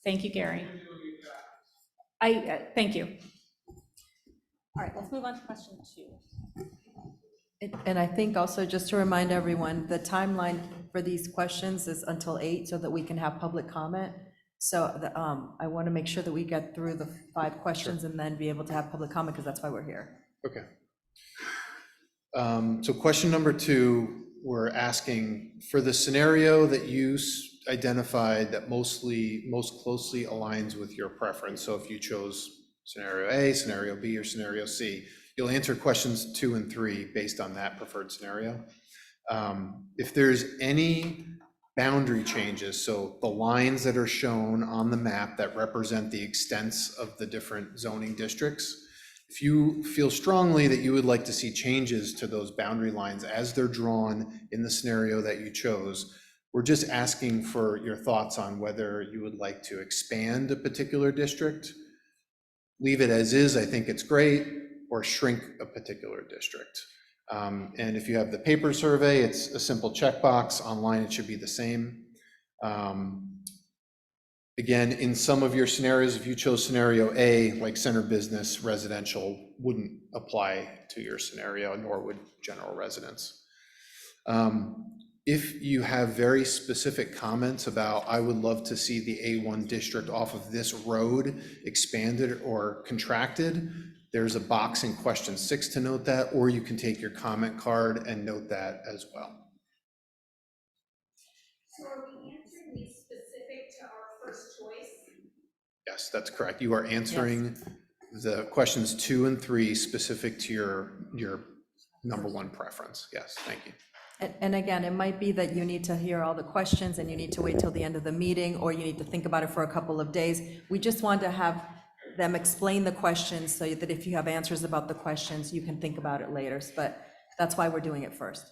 Thank you, Gary. Thank you. All right, let's move on to question 2. And I think also, just to remind everyone, the timeline for these questions is until 8, so that we can have public comment. So I want to make sure that we get through the 5 questions and then be able to have public comment, because that's why we're here. Okay. So question number 2, we're asking for the scenario that you identified that most closely aligns with your preference. So if you chose scenario A, scenario B, or scenario C, you'll answer questions 2 and 3 based on that preferred scenario. If there's any boundary changes, so the lines that are shown on the map that represent the extents of the different zoning districts, if you feel strongly that you would like to see changes to those boundary lines as they're drawn in the scenario that you chose, we're just asking for your thoughts on whether you would like to expand a particular district, leave it as is, I think it's great, or shrink a particular district. And if you have the paper survey, it's a simple checkbox. Online, it should be the same. Again, in some of your scenarios, if you chose scenario A, like center business, residential wouldn't apply to your scenario, nor would general residence. If you have very specific comments about, I would love to see the A1 district off of this road expanded or contracted, there's a box in question 6 to note that, or you can take your comment card and note that as well. So are we answering these specific to our first choice? Yes, that's correct. You are answering the questions 2 and 3 specific to your number 1 preference. Yes, thank you. And again, it might be that you need to hear all the questions and you need to wait till the end of the meeting, or you need to think about it for a couple of days. We just want to have them explain the questions so that if you have answers about the questions, you can think about it later. But that's why we're doing it first.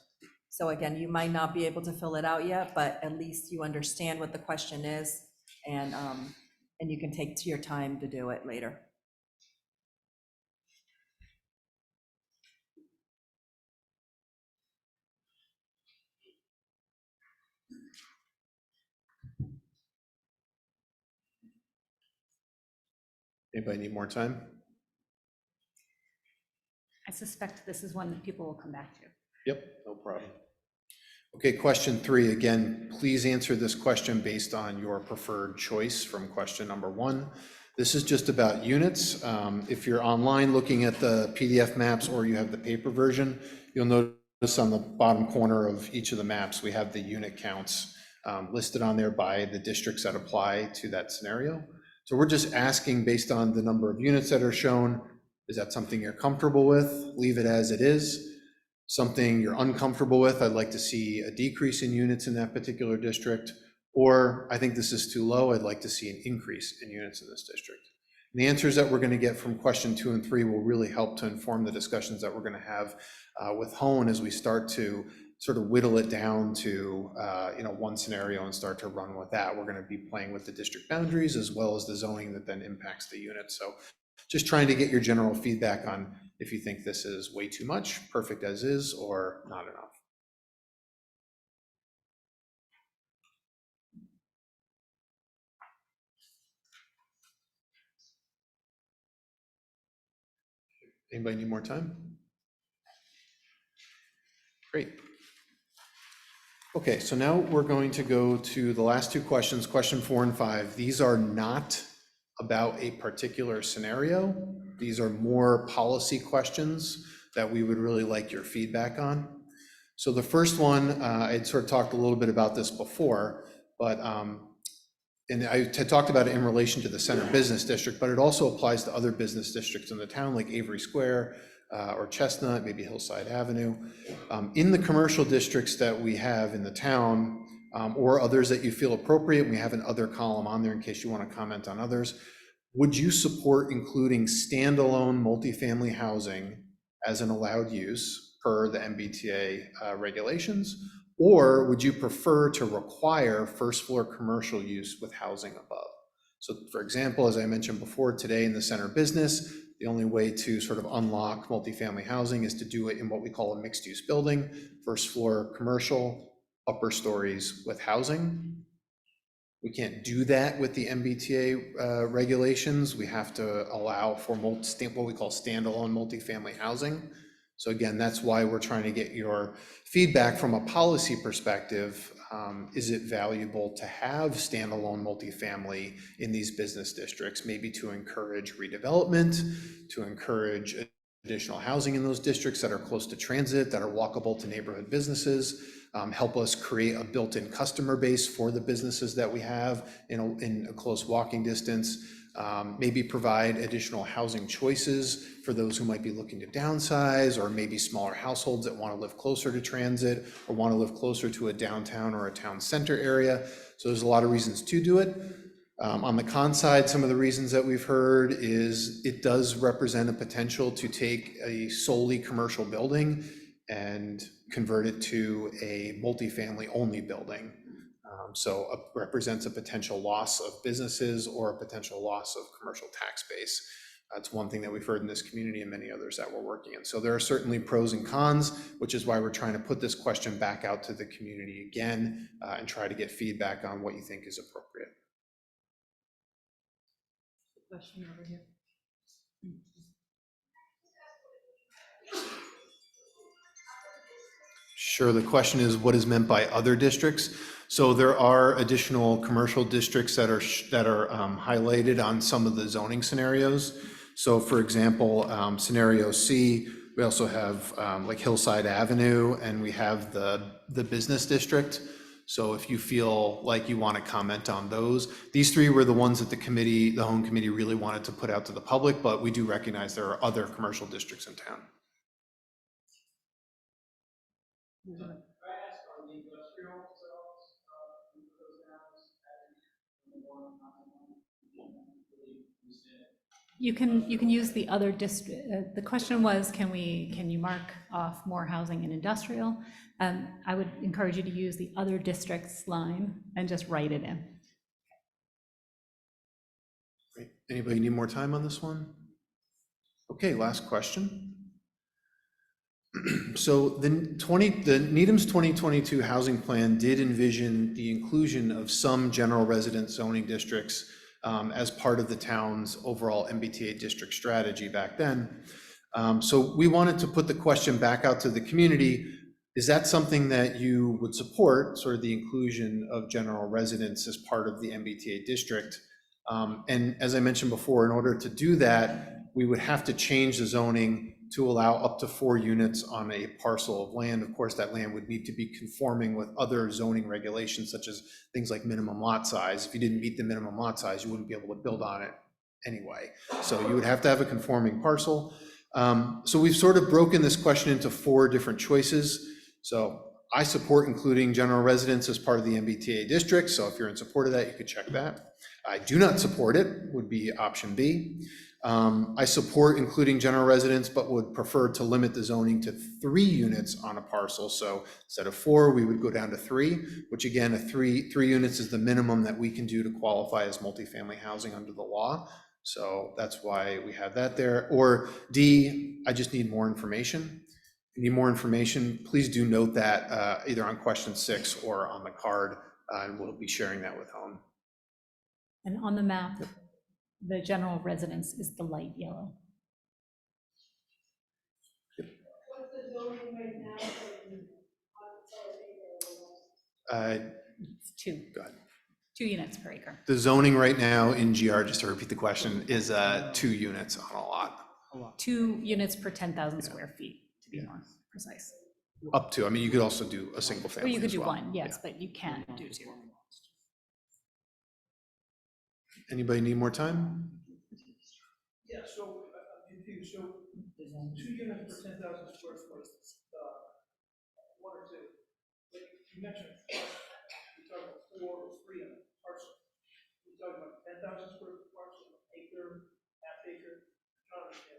So again, you might not be able to fill it out yet, but at least you understand what the question is, and you can take your time to do it later. Anybody need more time? I suspect this is one that people will come back to. Yep, no problem. Okay, question 3, again, please answer this question based on your preferred choice from question number 1. This is just about units. If you're online looking at the PDF maps or you have the paper version, you'll notice on the bottom corner of each of the maps, we have the unit counts listed on there by the districts that apply to that scenario. So we're just asking, based on the number of units that are shown, is that something you're comfortable with? Leave it as it is. Something you're uncomfortable with, I'd like to see a decrease in units in that particular district. Or I think this is too low, I'd like to see an increase in units in this district. And the answers that we're going to get from question 2 and 3 will really help to inform the discussions that we're going to have with Hone as we start to sort of whittle it down to one scenario and start to run with that. We're going to be playing with the district boundaries as well as the zoning that then impacts the unit. So just trying to get your general feedback on if you think this is way too much, perfect as is, or not enough. Anybody need more time? Great. Okay, so now we're going to go to the last 2 questions, question 4 and 5. These are not about a particular scenario. These are more policy questions that we would really like your feedback on. So the first one, I'd sort of talked a little bit about this before, but and I had talked about it in relation to the center business district, but it also applies to other business districts in the town, like Avery Square or Chestnut, maybe Hillside Avenue. In the commercial districts that we have in the town, or others that you feel appropriate. We have an other column on there in case you want to comment on others. Would you support including standalone multifamily housing as an allowed use per the MBTA regulations? Or would you prefer to require first floor commercial use with housing above? So for example, as I mentioned before, today in the center business, the only way to sort of unlock multifamily housing is to do it in what we call a mixed use building, first floor commercial, upper stories with housing. We can't do that with the MBTA regulations. We have to allow for what we call standalone multifamily housing. So again, that's why we're trying to get your feedback from a policy perspective. Is it valuable to have standalone multifamily in these business districts, maybe to encourage redevelopment, to encourage additional housing in those districts that are close to transit, that are walkable to neighborhood businesses, help us create a built-in customer base for the businesses that we have in a close walking distance, maybe provide additional housing choices for those who might be looking to downsize, or maybe smaller households that want to live closer to transit or want to live closer to a downtown or a town center area. So there's a lot of reasons to do it. On the con side, some of the reasons that we've heard is it does represent a potential to take a solely commercial building and convert it to a multifamily only building. So it represents a potential loss of businesses or a potential loss of commercial tax base. That's one thing that we've heard in this community and many others that we're working in. So there are certainly pros and cons, which is why we're trying to put this question back out to the community again and try to get feedback on what you think is appropriate. Question over here. Sure, the question is what is meant by other districts? So there are additional commercial districts that are highlighted on some of the zoning scenarios. So for example, scenario C, we also have like Hillside Avenue, and we have the business district. So if you feel like you want to comment on those, these three were the ones that the Home Committee really wanted to put out to the public, but we do recognize there are other commercial districts in town. Can I ask, are the industrial cells, those You can use the other district. The question was, can you mark off more housing in industrial? I would encourage you to use the other districts line and just write it in. Great. Anybody need more time on this one? Okay, last question. So the Needham's 2022 housing plan did envision the inclusion of some general residence zoning districts as part of the town's overall MBTA district strategy back then. So we wanted to put the question back out to the community. Is that something that you would support, sort of the inclusion of general residence as part of the MBTA district? And as I mentioned before, in order to do that, we would have to change the zoning to allow up to 4 units on a parcel of land. Of course, that land would need to be conforming with other zoning regulations, such as things like minimum lot size. If you didn't meet the minimum lot size, you wouldn't be able to build on it anyway. So you would have to have a conforming parcel. So we've sort of broken this question into 4 different choices. So I support including general residence as part of the MBTA district. So if you're in support of that, you could check that. I do not support it, would be option B. I support including general residence, but would prefer to limit the zoning to 3 units on a parcel. So instead of 4, we would go down to 3, which again, 3 units is the minimum that we can do to qualify as multifamily housing under the law. So that's why we have that there. Or D, I just need more information. If you need more information, please do note that either on question 6 or on the card, and we'll be sharing that with Home. And on the map, the general residence is the light yellow. What's the zoning right now It's 2. Go ahead. 2 units per acre. The zoning right now in GR, just to repeat the question, is 2 units on a lot. 2 units per 10,000 square feet, to be more precise. Up to, I mean, you could also do a single family Well, you could as do well. 1, yes, but you can't do 2. Anybody need more time? Yeah, so I'm confused. So 2 units per 10,000 square foot, 1 or 2. But you mentioned 4 or 3 on a parcel? We're talking about 10,000 square foot parcel, acre, half acre, I don't understand.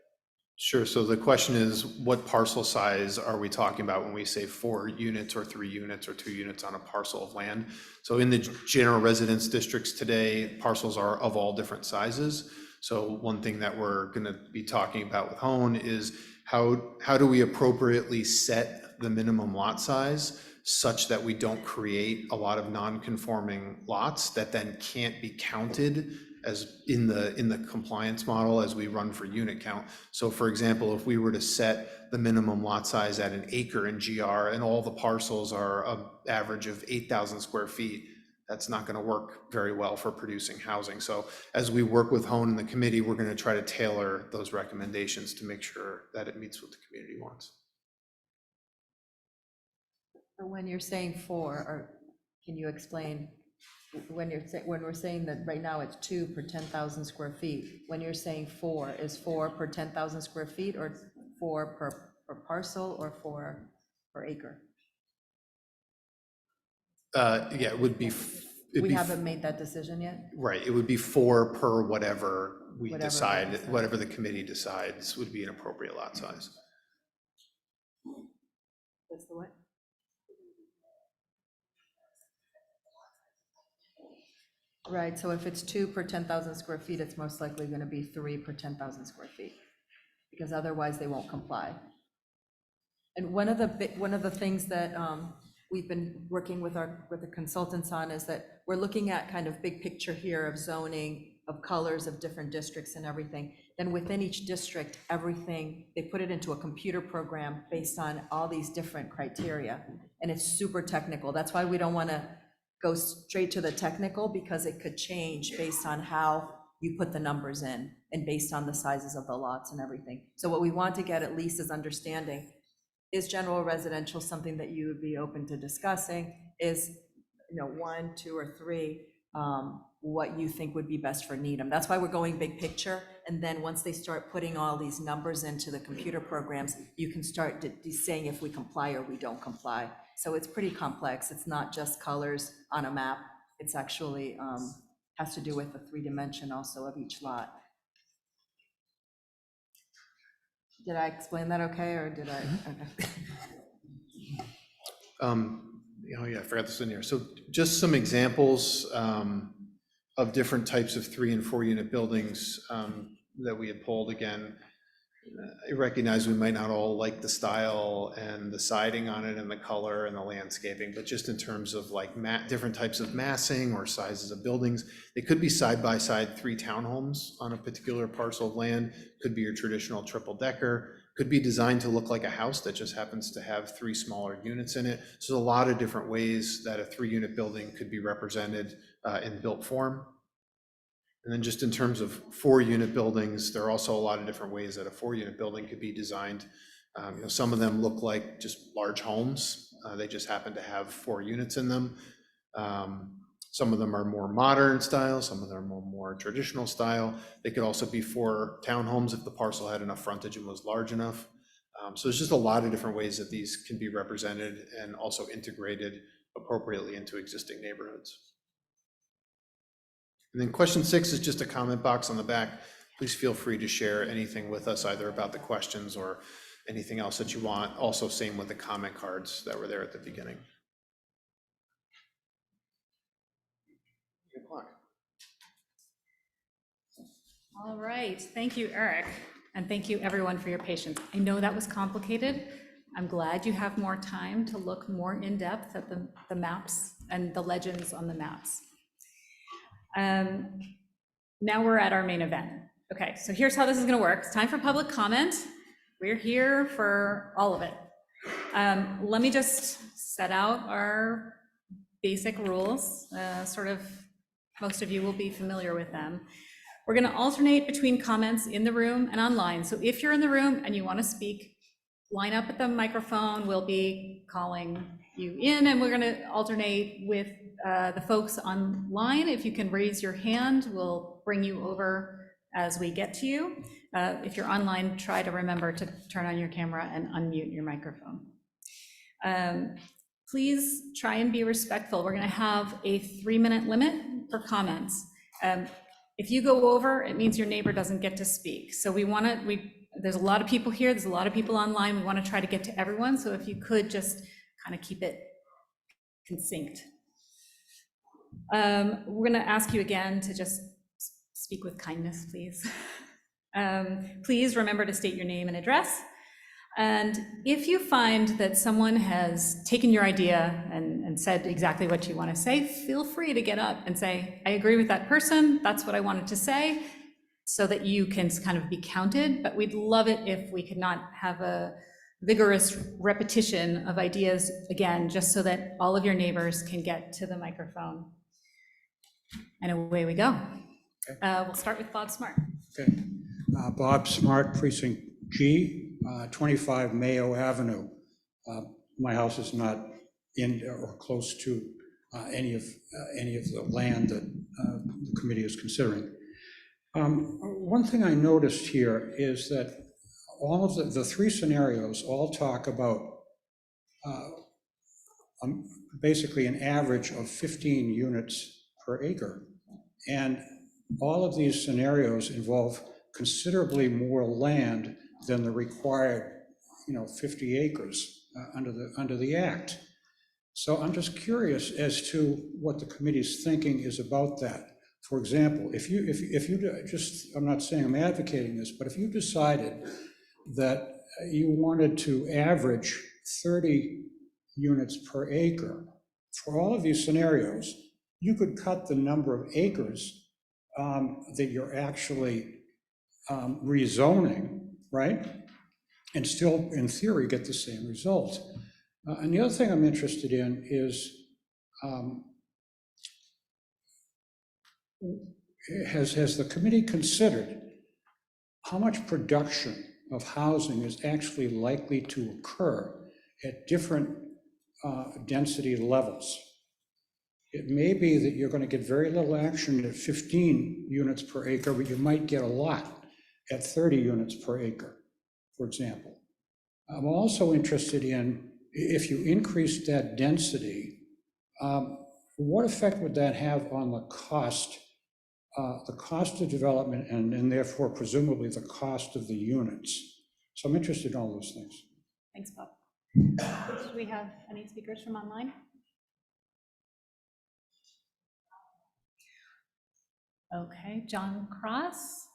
Sure, so the question is, what parcel size are we talking about when we say 4 units or 3 units or 2 units on a parcel of land? So in the general residence districts today, parcels are of all different sizes. So one thing that we're gonna be talking about with Hone is how do we appropriately set the minimum lot size such that we don't create a lot of non-conforming lots that then can't be counted as in the compliance model as we run for unit count. So for example, if we were to set the minimum lot size at an acre in GR and all the parcels are an average of 8,000 square feet, that's not gonna work very well for producing housing. So as we work with Hone and the committee, we're gonna try to tailor those recommendations to make sure that it meets what the community wants. But when you're saying 4, or can you explain, when we're saying that right now it's 2 per 10,000 square feet, when you're saying 4, is 4 per 10,000 square feet or 4 per parcel or 4 per acre? Yeah, it would be. We haven't made that decision yet? Right, it would be 4 per whatever we Whatever we decide, decide. whatever the committee decides would be an appropriate lot size. That's the what? Right, so if it's 2 per 10,000 square feet, it's most likely gonna be 3 per 10,000 square feet, because otherwise they won't comply. And one of the things that we've been working with the consultants on is that we're looking at kind of big picture here of zoning, of colors of different districts and everything. Then within each district, everything, they put it into a computer program based on all these different criteria. And it's super technical. That's why we don't want to go straight to the technical, because it could change based on how you put the numbers in and based on the sizes of the lots and everything. So what we want to get at least is understanding, is general residential something that you would be open to discussing? Is, 1, 2, or 3, what you think would be best for Needham? That's why we're going big picture. And then once they start putting all these numbers into the computer programs, you can start saying if we comply or we don't comply. So it's pretty complex. It's not just colors on a map. It's actually has to do with the 3D also of each lot. Did I explain that okay, or did I? Okay. Oh yeah, I forgot this in here. So just some examples of different types of 3 and 4 unit buildings that we had pulled. Again, I recognize we might not all like the style and the siding on it and the color and the landscaping, but just in terms of like different types of massing or sizes of buildings, they could be side by side 3 townhomes on a particular parcel of land, could be your traditional triple decker, could be designed to look like a house that just happens to have 3 smaller units in it. So there's a lot of different ways that a 3 unit building could be represented in built form. And then just in terms of 4 unit buildings, there are also a lot of different ways that a 4 unit building could be designed. Some of them look like just large homes. They just happen to have 4 units in them. Some of them are more modern style, some of them are more traditional style. They could also be 4 townhomes if the parcel had enough frontage and was large enough. So there's just a lot of different ways that these can be represented and also integrated appropriately into existing neighborhoods. And then question 6 is just a comment box on the back. Please feel free to share anything with us, either about the questions or anything else that you want. Also, same with the comment cards that were there at the beginning. All right, thank you, Eric, and thank you everyone for your patience. I know that was complicated. I'm glad you have more time to look more in depth at the maps and the legends on the maps. Now we're at our main event. Okay, so here's how this is gonna work. It's time for public comment. We're here for all of it. Let me just set out our basic rules. Most of you will be familiar with them. We're gonna alternate between comments in the room and online. So if you're in the room and you wanna speak, line up at the microphone. We'll be calling you in, and we're gonna alternate with the folks online. If you can raise your hand, we'll bring you over as we get to you. If you're online, try to remember to turn on your camera and unmute your microphone. please try and be respectful. We're going to have a 3-minute limit for comments. If you go over, it means your neighbor doesn't get to speak. So there's a lot of people here, there's a lot of people online. We want to try to get to everyone. So if you could just kind of keep it succinct. We're going to ask you again to just speak with kindness, please. Please remember to state your name and address. And if you find that someone has taken your idea and said exactly what you want to say, feel free to get up and say, I agree with that person, that's what I wanted to say, so that you can kind of be counted. But we'd love it if we could not have a vigorous repetition of ideas again, just so that all of your neighbors can get to the microphone. And away we go. We'll start with Bob Smart. Okay. Bob Smart, Precinct G, 25 Mayo Avenue. My house is not in or close to any of the land that the committee is considering. One thing I noticed here is that all of the 3 scenarios all talk about basically an average of 15 units per acre. And all of these scenarios involve considerably more land than the required, 50 acres under the Act. So I'm just curious as to what the committee's thinking is about that. For example, if you just, I'm not saying I'm advocating this, but if you decided that you wanted to average 30 units per acre for all of these scenarios, you could cut the number of acres that you're actually rezoning, right? And still, in theory, get the same result. And the other thing I'm interested in is, has the committee considered how much production of housing is actually likely to occur at different density levels? It may be that you're going to get very little action at 15 units per acre, but you might get a lot at 30 units per acre, for example. I'm also interested in, if you increase that density, what effect would that have on the cost of development and therefore presumably the cost of the units? So I'm interested in all those things. Thanks, Bob. Do we have any speakers from online? Okay, John Cross.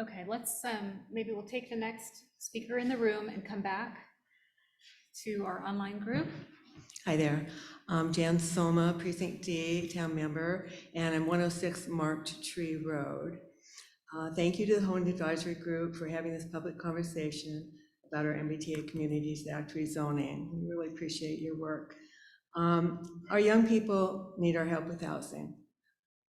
Okay, let's, maybe we'll take the next speaker in the room and come back to our online group. Hi there, I'm Jan Soma, Precinct D, town member, and I'm 106 Marked Tree Road. Thank you to the Hone Advisory Group for having this public conversation about our MBTA Communities Act rezoning. We really appreciate your work. Our young people need our help with housing.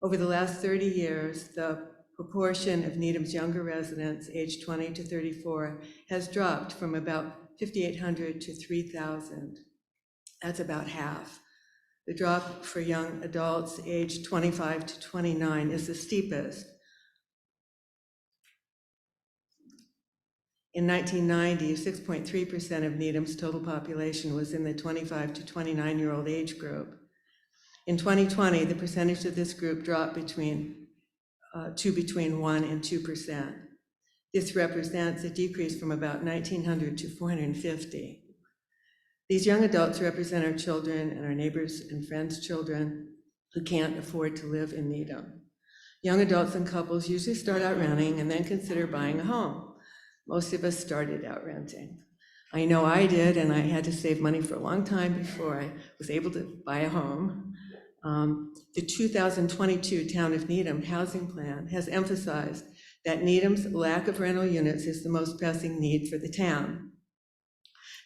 Over the last 30 years, the proportion of Needham's younger residents aged 20 to 34 has dropped from about 5,800 to 3,000. That's about half. The drop for young adults aged 25 to 29 is the steepest. In 1990, 6.3% of Needham's total population was in the 25 to 29-year-old age group. In 2020, the percentage of this group dropped between 1% and 2%. This represents a decrease from about 1,900 to 450. These young adults represent our children and our neighbors and friends' children who can't afford to live in Needham. Young adults and couples usually start out renting and then consider buying a home. Most of us started out renting. I know I did, and I had to save money for a long time before I was able to buy a home. The 2022 Town of Needham Housing Plan has emphasized that Needham's lack of rental units is the most pressing need for the town.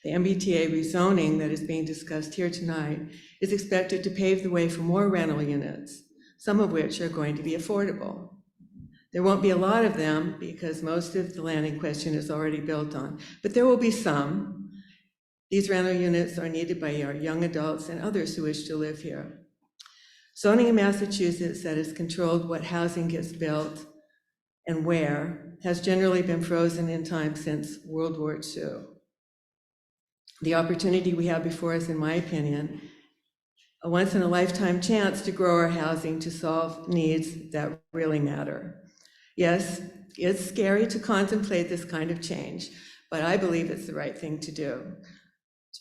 The MBTA rezoning that is being discussed here tonight is expected to pave the way for more rental units, some of which are going to be affordable. There won't be a lot of them because most of the land in question is already built on, but there will be some. These rental units are needed by our young adults and others who wish to live here. Zoning in Massachusetts that has controlled what housing gets built and where has generally been frozen in time since World War II. The opportunity we have before us, in my opinion, a once-in-a-lifetime chance to grow our housing to solve needs that really matter. Yes, it's scary to contemplate this kind of change, but I believe it's the right thing to do.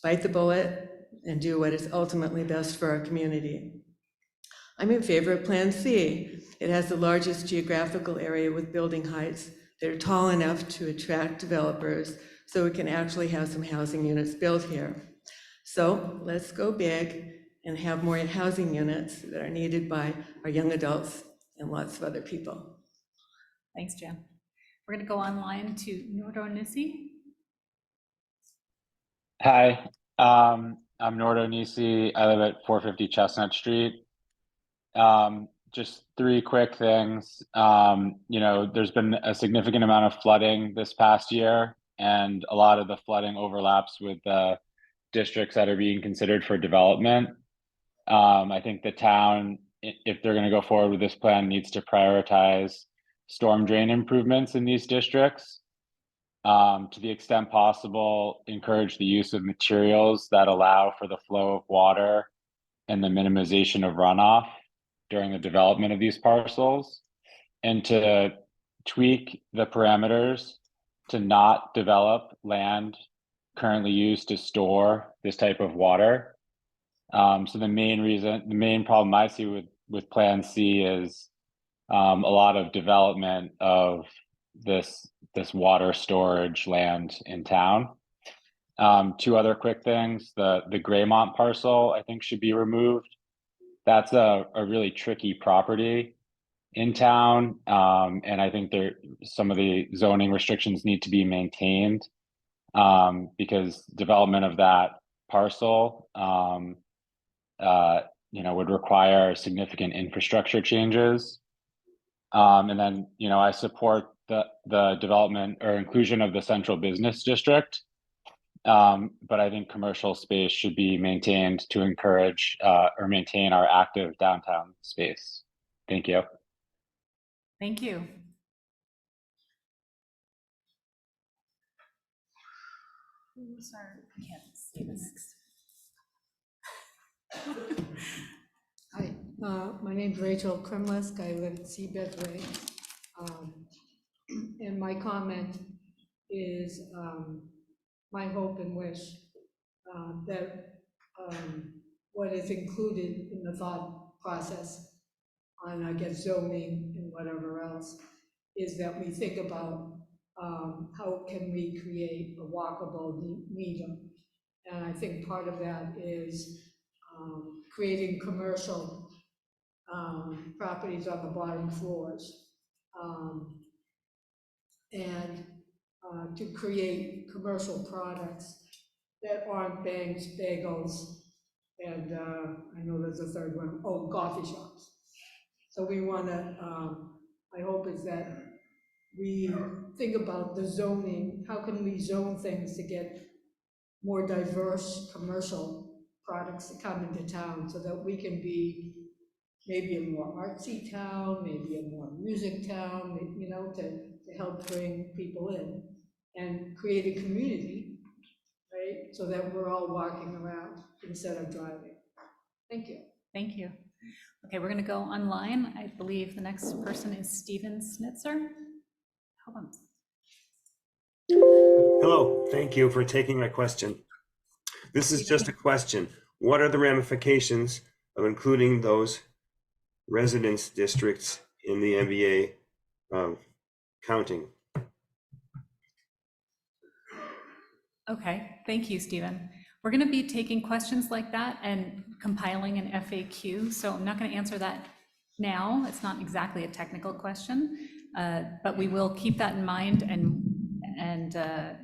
Bite the bullet and do what is ultimately best for our community. I'm in favor of Plan C. It has the largest geographical area with building heights that are tall enough to attract developers so we can actually have some housing units built here. So let's go big and have more housing units that are needed by our young adults and lots of other people. Thanks, Jan. We're going to go online to Nordo Nisi. Hi, I'm Nordo Nisi. I live at 450 Chestnut Street. Just three quick things. There's been a significant amount of flooding this past year, and a lot of the flooding overlaps with the districts that are being considered for development. I think the town, if they're going to go forward with this plan, needs to prioritize storm drain improvements in these districts. To the extent possible, encourage the use of materials that allow for the flow of water and the minimization of runoff during the development of these parcels, and to tweak the parameters to not develop land currently used to store this type of water. So the main problem I see with Plan C is a lot of development of this water storage land in town. Two other quick things: the Graymont parcel I think should be removed. That's a really tricky property in town, and I think some of the zoning restrictions need to be maintained because development of that parcel would require significant infrastructure changes. And then, I support the development or inclusion of the central business district. But I think commercial space should be maintained to encourage or maintain our active downtown space. Thank you. Thank you. I can't see this. Hi, my name's Rachel Kremlisk. I live at Seabed Way. And my comment is my hope and wish that what is included in the thought process on, I guess, zoning and whatever else, is that we think about how can we create a walkable medium. And I think part of that is creating commercial properties on the bottom floors. And to create commercial products that aren't banks, bagels, and I know there's a third one, coffee shops. So we wanna, my hope is that we think about the zoning, how can we zone things to get more diverse commercial products to come into town so that we can be maybe a more artsy town, maybe a more music town, to help bring people in and create a community, right? So that we're all walking around instead of driving. Thank you. Thank you. Okay, we're going to go online. I believe the next person is Stephen Snitzer. Hold on. Hello, thank you for taking my question. This is just a question. What are the ramifications of including those residence districts in the MBA counting? Okay, thank you, Stephen. We're going to be taking questions like that and compiling an FAQ, so I'm not going to answer that now. It's not exactly a technical question, but we will keep that in mind and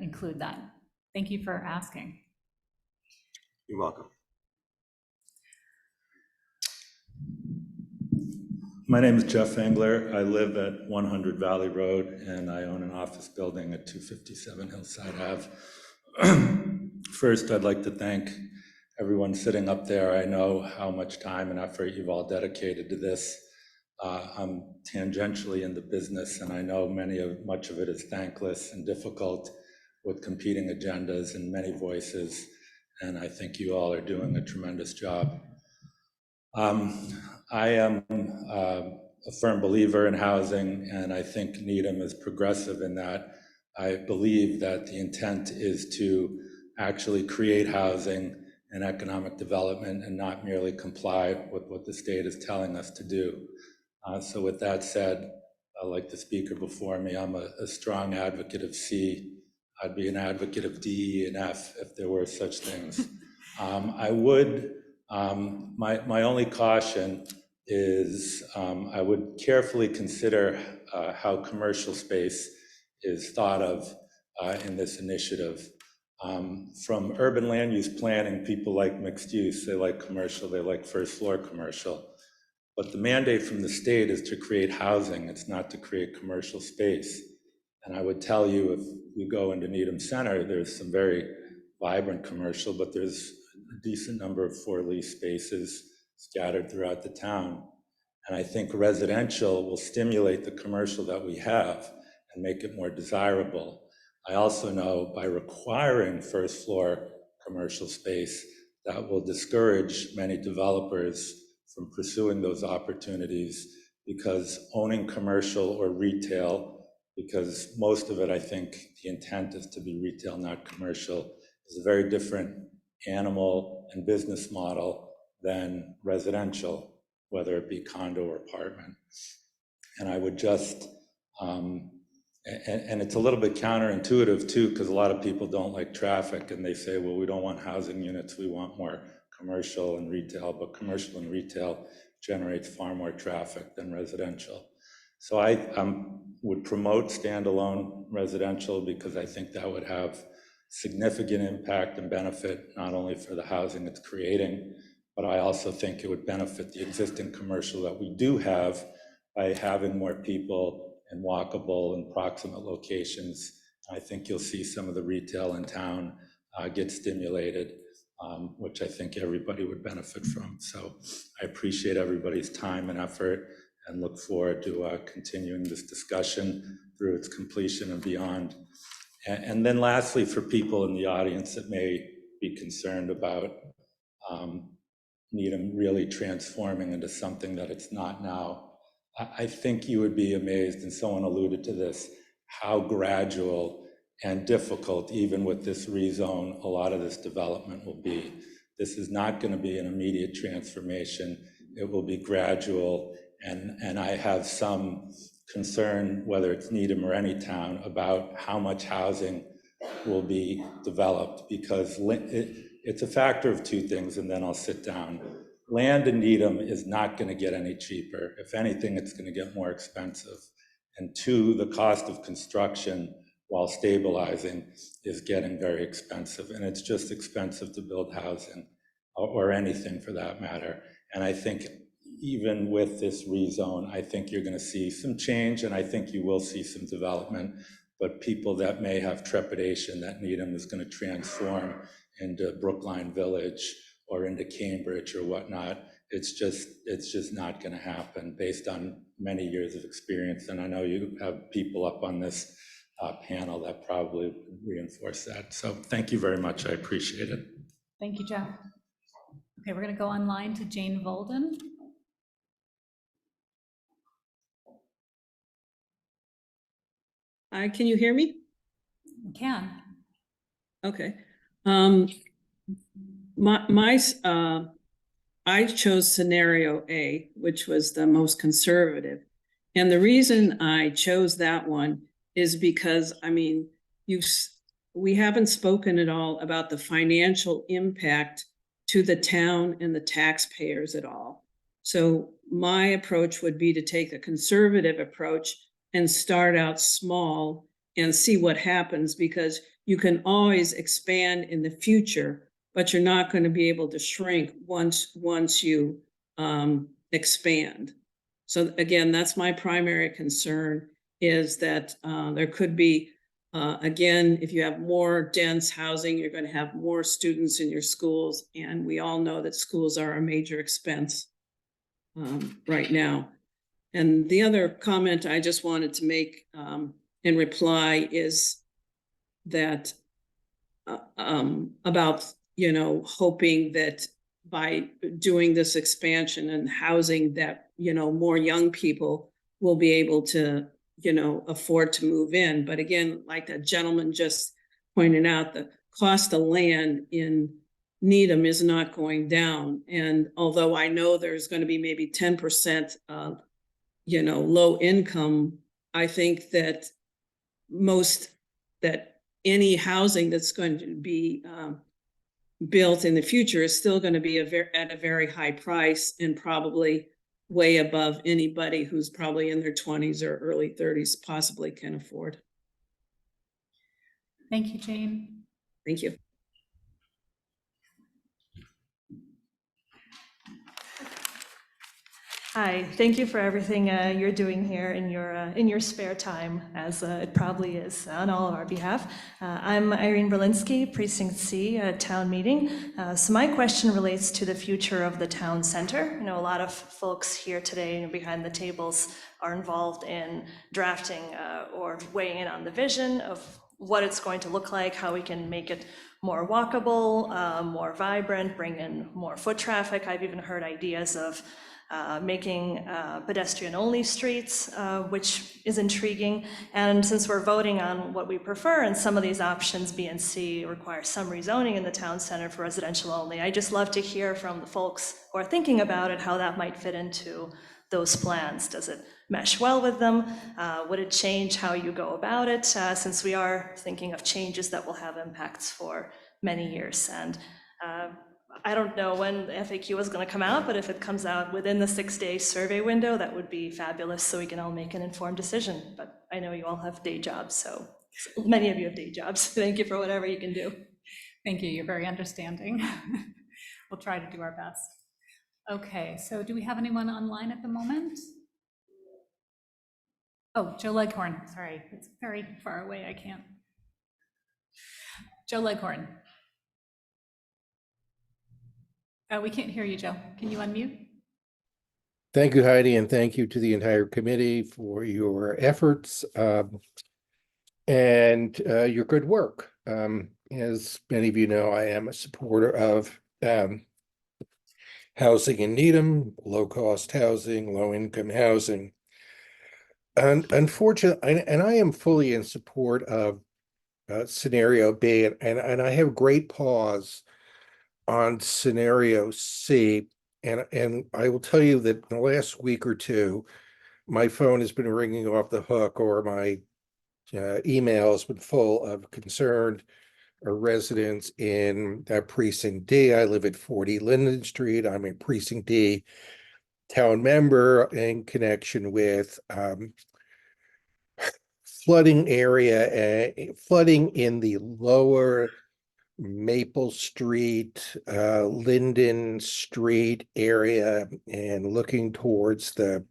include that. Thank you for asking. You're welcome. My name is Jeff Engler. I live at 100 Valley Road, and I own an office building at 257 Hillside Ave. First, I'd like to thank everyone sitting up there. I know how much time and effort you've all dedicated to this. I'm tangentially in the business, and I know much of it is thankless and difficult with competing agendas and many voices, and I think you all are doing a tremendous job. I am a firm believer in housing, and I think Needham is progressive in that. I believe that the intent is to actually create housing and economic development and not merely comply with what the state is telling us to do. So with that said, like the speaker before me, I'm a strong advocate of C. I'd be an advocate of D, E, and F if there were such things. I would, my only caution is I would carefully consider how commercial space is thought of in this initiative. From urban land use planning, people like mixed use, they like commercial, they like first floor commercial. But the mandate from the state is to create housing, it's not to create commercial space. And I would tell you, if you go into Needham Center, there's some very vibrant commercial, but there's a decent number of for-lease spaces scattered throughout the town. And I think residential will stimulate the commercial that we have and make it more desirable. I also know by requiring first floor commercial space, that will discourage many developers from pursuing those opportunities, because owning commercial or retail, because most of it, I think the intent is to be retail, not commercial, is a very different animal and business model than residential, whether it be condo or apartment. And I would just, and it's a little bit counterintuitive too, because a lot of people don't like traffic and they say, well, we don't want housing units, we want more commercial and retail, but commercial and retail generates far more traffic than residential. So I would promote standalone residential because I think that would have significant impact and benefit, not only for the housing it's creating, but I also think it would benefit the existing commercial that we do have by having more people in walkable and proximate locations. I think you'll see some of the retail in town get stimulated, which I think everybody would benefit from. So I appreciate everybody's time and effort and look forward to continuing this discussion through its completion and beyond. And then lastly, for people in the audience that may be concerned about Needham really transforming into something that it's not now, I think you would be amazed, and someone alluded to this, how gradual and difficult, even with this rezone, a lot of this development will be. This is not going to be an immediate transformation. It will be gradual, and I have some concern, whether it's Needham or any town, about how much housing will be developed, because it's a factor of two things, and then I'll sit down. Land in Needham is not going to get any cheaper. If anything, it's going to get more expensive. And two, the cost of construction while stabilizing is getting very expensive. And it's just expensive to build housing or anything for that matter. And I think even with this rezone, I think you're going to see some change, and I think you will see some development. But people that may have trepidation that Needham is going to transform into Brookline Village or into Cambridge or whatnot, it's just not going to happen based on many years of experience. And I know you have people up on this panel that probably reinforce that. So thank you very much. I appreciate it. Thank you, Jeff. Okay, we're going to go online to Jane Volden. Can you hear me? You can. Okay. I chose scenario A, which was the most conservative. And the reason I chose that one is because, I mean, we haven't spoken at all about the financial impact to the town and the taxpayers at all. So my approach would be to take a conservative approach and start out small and see what happens, because you can always expand in the future, but you're not going to be able to shrink once you expand. So again, that's my primary concern, is that there could be Again, if you have more dense housing, you're going to have more students in your schools, and we all know that schools are a major expense right now. And the other comment I just wanted to make in reply is that about, you know, hoping that by doing this expansion and housing that, you know, more young people will be able to, you know, afford to move in. But again, like that gentleman just pointed out, the cost of land in Needham is not going down. And although I know there's going to be maybe 10% of, you know, low income, I think that any housing that's going to be built in the future is still going to be at a very high price and probably way above anybody who's probably in their 20s or early 30s possibly can afford. Thank you, Jane. Thank you. Hi, thank you for everything you're doing here in your spare time, as it probably is on all of our behalf. I'm Irene Berlinski, Precinct C, town meeting. So my question relates to the future of the town center. I know a lot of folks here today and behind the tables are involved in drafting or weighing in on the vision of what it's going to look like, how we can make it more walkable, more vibrant, bring in more foot traffic. I've even heard ideas of making pedestrian-only streets, which is intriguing. And since we're voting on what we prefer, and some of these options, B and C, require some rezoning in the town center for residential only, I just love to hear from the folks who are thinking about it, how that might fit into those plans. Does it mesh well with them? Would it change how you go about it? Since we are thinking of changes that will have impacts for many years. And I don't know when the FAQ is going to come out, but if it comes out within the 6-day survey window, that would be fabulous, so we can all make an informed decision. But I know you all have day jobs, so many of you have day jobs. Thank you for whatever you can do. Thank you. You're very understanding. We'll try to do our best. Okay, so do we have anyone online at the moment? Oh, Joe Leghorn. Sorry, it's very far away. I can't. Joe Leghorn. We can't hear you, Joe. Can you unmute? Thank you, Heidi, and thank you to the entire committee for your efforts and your good work. As many of you know, I am a supporter of housing in Needham, low-cost housing, low-income housing. And unfortunately, and I am fully in support of scenario B, and I have great pause on scenario C. And I will tell you that in the last week or two, my phone has been ringing off the hook, or my email has been full of concerned residents in Precinct D. I live at 40 Linden Street. I'm a Precinct D town member in connection with flooding in the lower Maple Street, Linden Street area, and looking towards the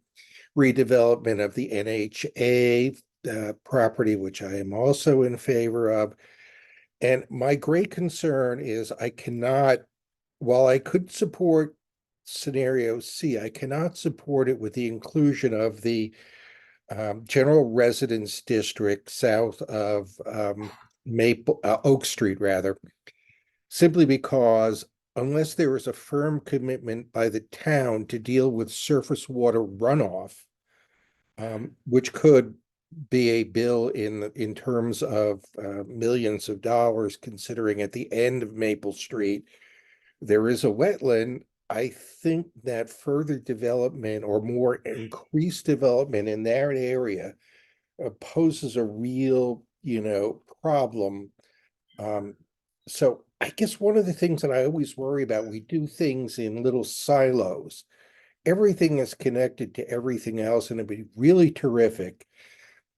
redevelopment of the NHA property, which I am also in favor of. And my great concern is while I could support scenario C, I cannot support it with the inclusion of the general residence district south of Oak Street, rather, simply because unless there is a firm commitment by the town to deal with surface water runoff, which could be a bill in terms of millions of dollars, considering at the end of Maple Street there is a wetland. I think that further development or more increased development in that area poses a real, problem. So I guess one of the things that I always worry about, we do things in little silos. Everything is connected to everything else, and it'd be really terrific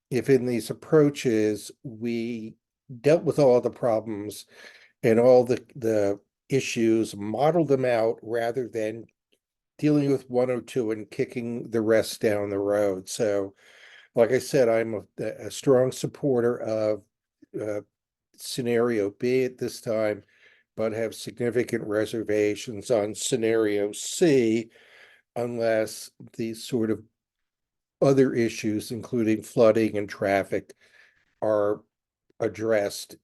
if in these approaches we dealt with all the problems and all the issues, modeled them out rather than dealing with one or two and kicking the rest down the road. So, like I said, I'm a strong supporter of scenario B at this time, but have significant reservations on scenario C unless these sort of other issues, including flooding and traffic, are addressed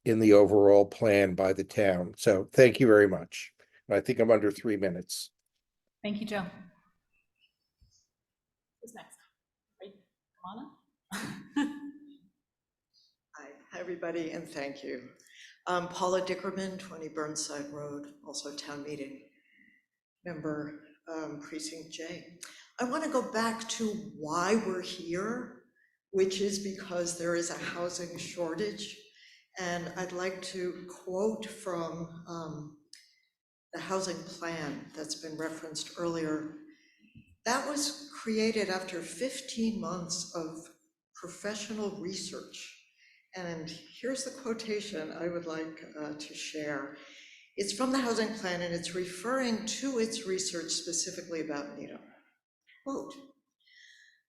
in the overall plan by the town. So thank you very much. I think I'm under 3 minutes. Thank you, Joe. Who's next? Right, Kamana? Hi, everybody, and thank you. Paula Dickerman, 20 Burnside Road, also town meeting member, precinct J. I want to go back to why we're here, which is because there is a housing shortage. And I'd like to quote from the housing plan that's been referenced earlier. That was created after 15 months of professional research. And here's the quotation I would like to share. It's from the housing plan and it's referring to its research specifically about Needham. Quote,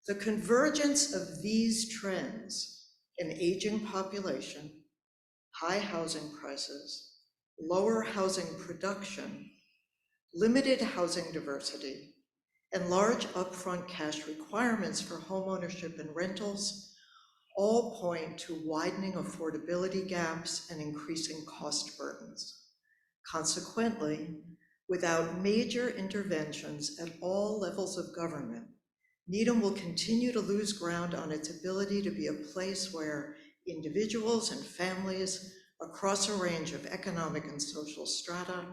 "The convergence of these trends, an aging population, high housing prices, lower housing production, limited housing diversity, and large upfront cash requirements for homeownership and rentals all point to widening affordability gaps and increasing cost burdens. Consequently, without major interventions at all levels of government, Needham will continue to lose ground on its ability to be a place where individuals and families across a range of economic and social strata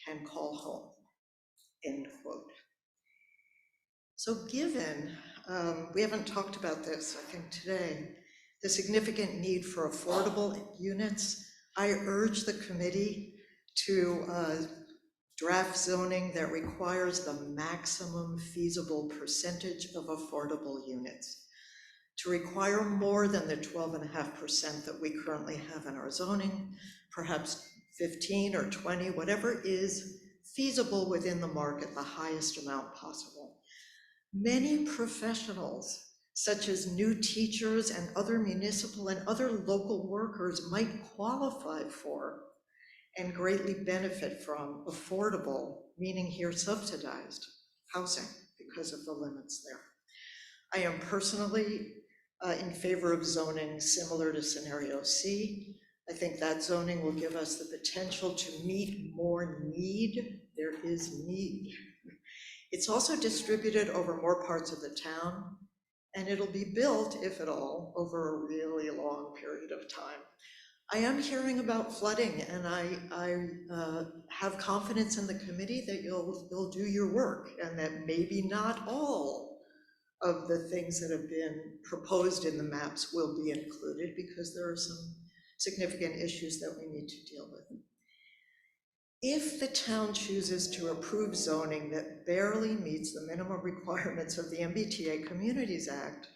can call home." End quote. So given, we haven't talked about this, I think today, the significant need for affordable units, I urge the committee to draft zoning that requires the maximum feasible percentage of affordable units, to require more than the 12.5% that we currently have in our zoning, perhaps 15 or 20, whatever is feasible within the market, the highest amount possible. Many professionals, such as new teachers and other municipal and other local workers, might qualify for and greatly benefit from affordable, meaning here subsidized, housing because of the limits there. I am personally in favor of zoning similar to scenario C. I think that zoning will give us the potential to meet more need. There is need. It's also distributed over more parts of the town, and it'll be built, if at all, over a really long period of time. I am hearing about flooding, and I have confidence in the committee that you'll do your work, and that maybe not all of the things that have been proposed in the maps will be included, because there are some significant issues that we need to deal with. If the town chooses to approve zoning that barely meets the minimum requirements of the MBTA Communities Act,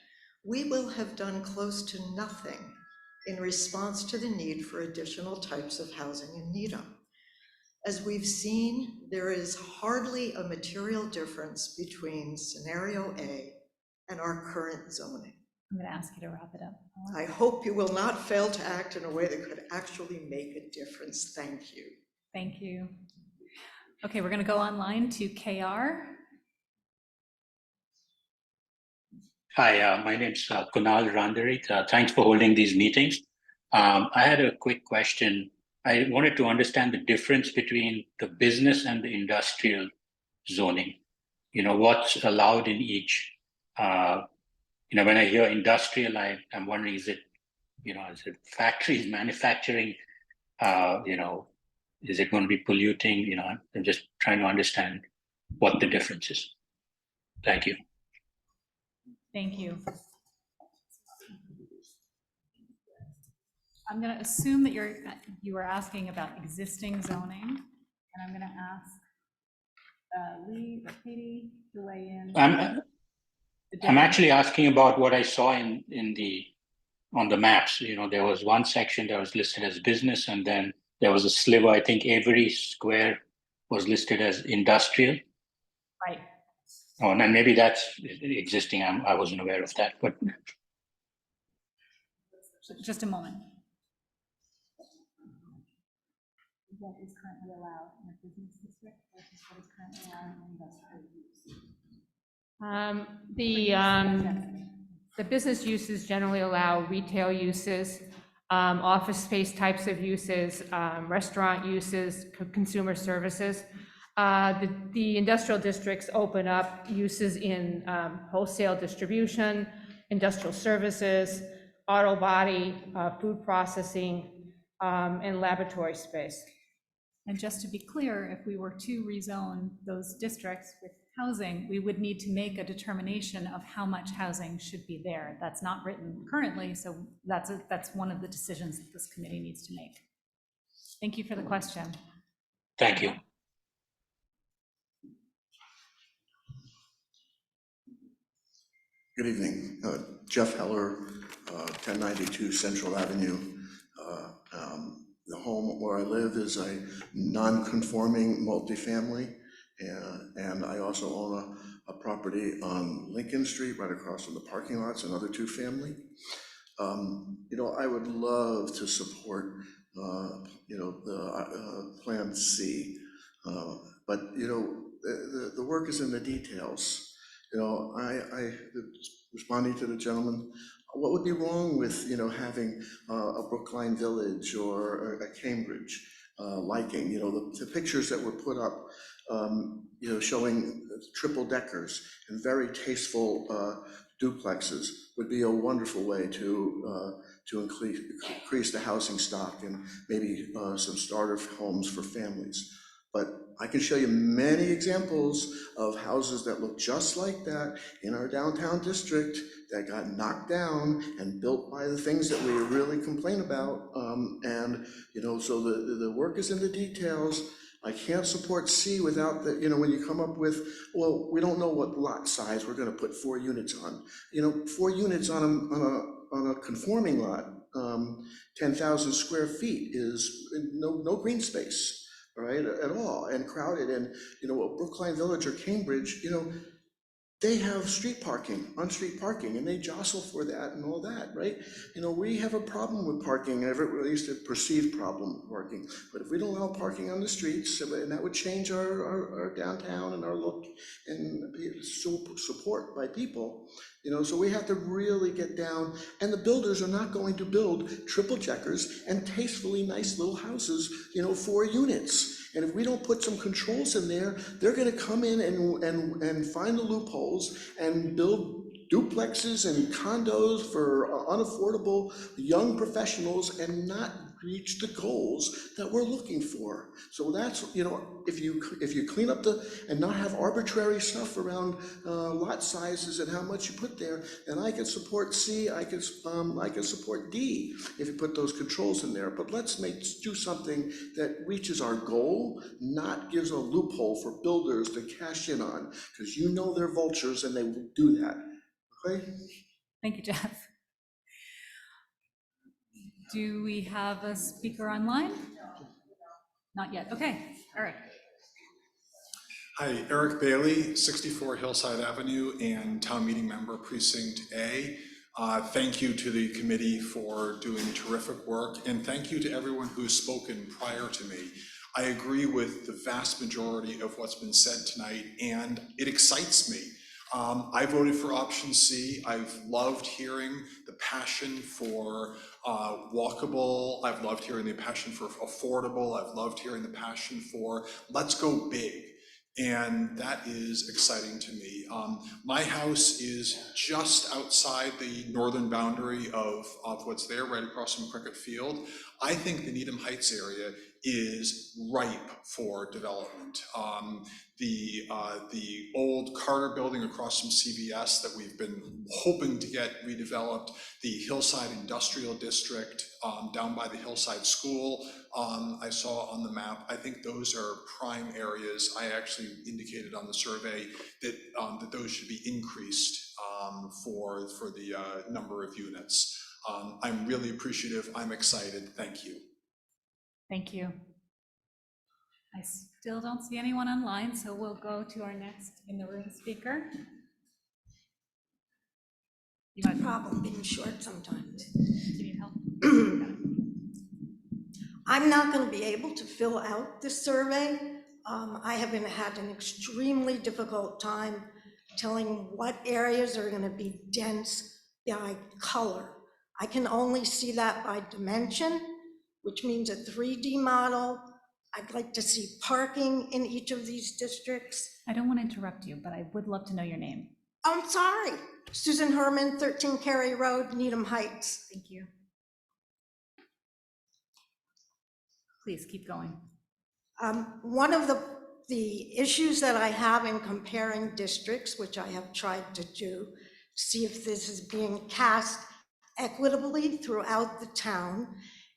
we will have done close to nothing in response to the need for additional types of housing in Needham. As we've seen, there is hardly a material difference between scenario A and our current zoning. I'm going to ask you to wrap it up. I hope you will not fail to act in a way that could actually make a difference. Thank you. Thank you. Okay, we're going to go online to KR. Hi, my name's Kunal Randarit. Thanks for holding these meetings. I had a quick question. I wanted to understand the difference between the business and the industrial zoning. You know, what's allowed in each. You know, when I hear industrial, I'm wondering, is it factories manufacturing? You know, is it going to be polluting? You know, I'm just trying to understand what the difference is. Thank you. Thank you. I'm going to assume that you were asking about existing zoning, and I'm going to ask Lee or Katie to weigh in. I'm actually asking about what I saw on the maps. You know, there was one section that was listed as business, and then there was a sliver. I think Avery Square was listed as industrial. Right. Oh, and maybe that's existing. I wasn't aware of that, but just a moment. what is currently allowed in a business district versus what is currently allowed in industrial use? The business uses generally allow retail uses, office space types of uses, restaurant uses, consumer services. The industrial districts open up uses in wholesale distribution, industrial services, auto body, food processing, and laboratory space. And just to be clear, if we were to rezone those districts with housing, we would need to make a determination of how much housing should be there. That's not written currently, so that's one of the decisions that this committee needs to make. Thank you for the question. Thank you. Good evening. Jeff Heller, 1092 Central Avenue. The home where I live is a non-conforming multifamily, and I also own a property on Lincoln Street right across from the parking lots, another two-family. I would love to support, the Plan C, but, the work is in the details. Responding to the gentleman, what would be wrong with, having a Brookline Village or a Cambridge liking, the pictures that were put up, showing triple deckers and very tasteful duplexes would be a wonderful way to increase the housing stock and maybe some starter homes for families. But I can show you many examples of houses that look just like that in our downtown district that got knocked down and built by the things that we really complain about. So the work is in the details. I can't support C without the, when you come up with, well, we don't know what lot size we're gonna put 4 units on. 4 units on a conforming lot, 10,000 square feet is no green space. Right, at all, and crowded, and Brookline Village or Cambridge, they have street parking, on-street parking, and they jostle for that and all that, right? We have a problem with parking, at least a perceived problem with parking, but if we don't allow parking on the streets, and that would change our downtown and our look and support by people, so we have to really get down, and the builders are not going to build triple deckers and tastefully nice little houses, 4 units. And if we don't put some controls in there, they're gonna come in and find the loopholes and build duplexes and condos for unaffordable young professionals and not reach the goals that we're looking for. So that's, if you clean up and not have arbitrary stuff around lot sizes and how much you put there, then I can support C, I can support D if you put those controls in there. But let's do something that reaches our goal, not gives a loophole for builders to cash in on, because they're vultures and they will do that. Okay? Thank you, Jeff. Do we have a speaker online? Not yet. Okay, all right. Hi, Eric Bailey, 64 Hillside Avenue and town meeting member, Precinct A. Thank you to the committee for doing terrific work, and thank you to everyone who has spoken prior to me. I agree with the vast majority of what's been said tonight, and it excites me. I voted for option C. I've loved hearing the passion for walkable. I've loved hearing the passion for affordable. I've loved hearing the passion for let's go big. And that is exciting to me. My house is just outside the northern boundary of what's there, right across from Cricket Field. I think the Needham Heights area is ripe for development. The old Carter building across from CVS that we've been hoping to get redeveloped, the Hillside Industrial District down by the Hillside School, I saw on the map. I think those are prime areas. I actually indicated on the survey that those should be increased for the number of units. I'm really appreciative. I'm excited. Thank you. Thank you. I still don't see anyone online, so we'll go to our next in the room speaker. No problem being short sometimes. Do you need help? I'm not going to be able to fill out this survey. I have had an extremely difficult time telling what areas are going to be dense by color. I can only see that by dimension, which means a 3D model. I'd like to see parking in each of these districts. I don't want to interrupt you, but I would love to know your name. I'm sorry. Susan Herman, 13 Cary Road, Needham Heights. Thank you. Please keep going. One of the issues that I have in comparing districts, which I have tried to do, see if this is being cast equitably throughout the town,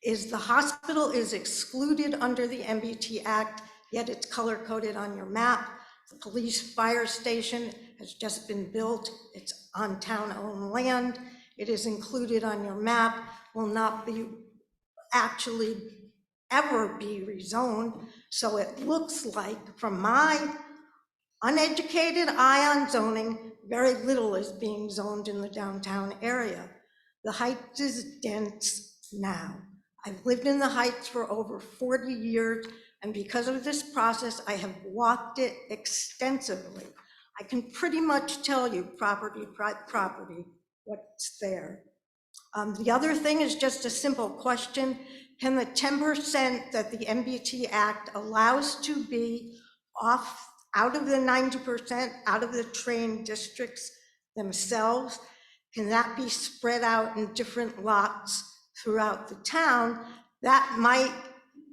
is the hospital is excluded under the MBT Act, yet it's color-coded on your map. The police fire station has just been built. It's on town-owned land. It is included on your map, will not be actually ever be rezoned. So it looks like, from my uneducated eye on zoning, very little is being zoned in the downtown area. The Heights is dense now. I've lived in the Heights for over 40 years, and because of this process, I have walked it extensively. I can pretty much tell you property, what's there. The other thing is just a simple question. Can the 10% that the MBT Act allows to be out of the 90%, out of the trained districts themselves, can that be spread out in different lots throughout the town? That might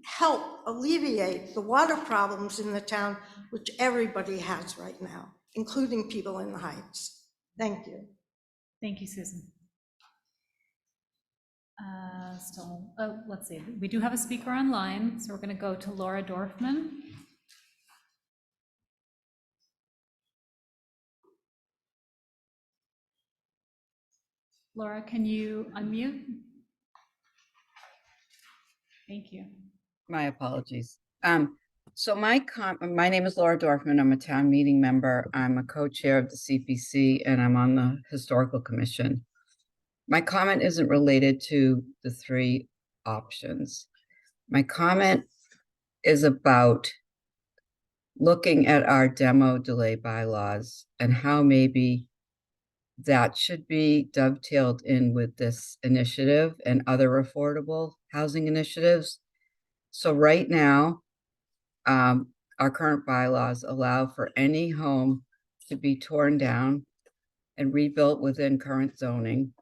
help alleviate the water problems in the town, which everybody has right now, including people in the Heights. Thank you. Thank you, Susan. Let's see. We do have a speaker online, so we're going to go to Laura Dorfman. Laura, can you unmute? Thank you. My apologies. So my name is Laura Dorfman. I'm a town meeting member. I'm a co-chair of the CPC, and I'm on the Historical Commission. My comment isn't related to the three options. My comment is about looking at our demo delay bylaws and how maybe that should be dovetailed in with this initiative and other affordable housing initiatives. So right now, our current bylaws allow for any home to be torn down and rebuilt within current zoning,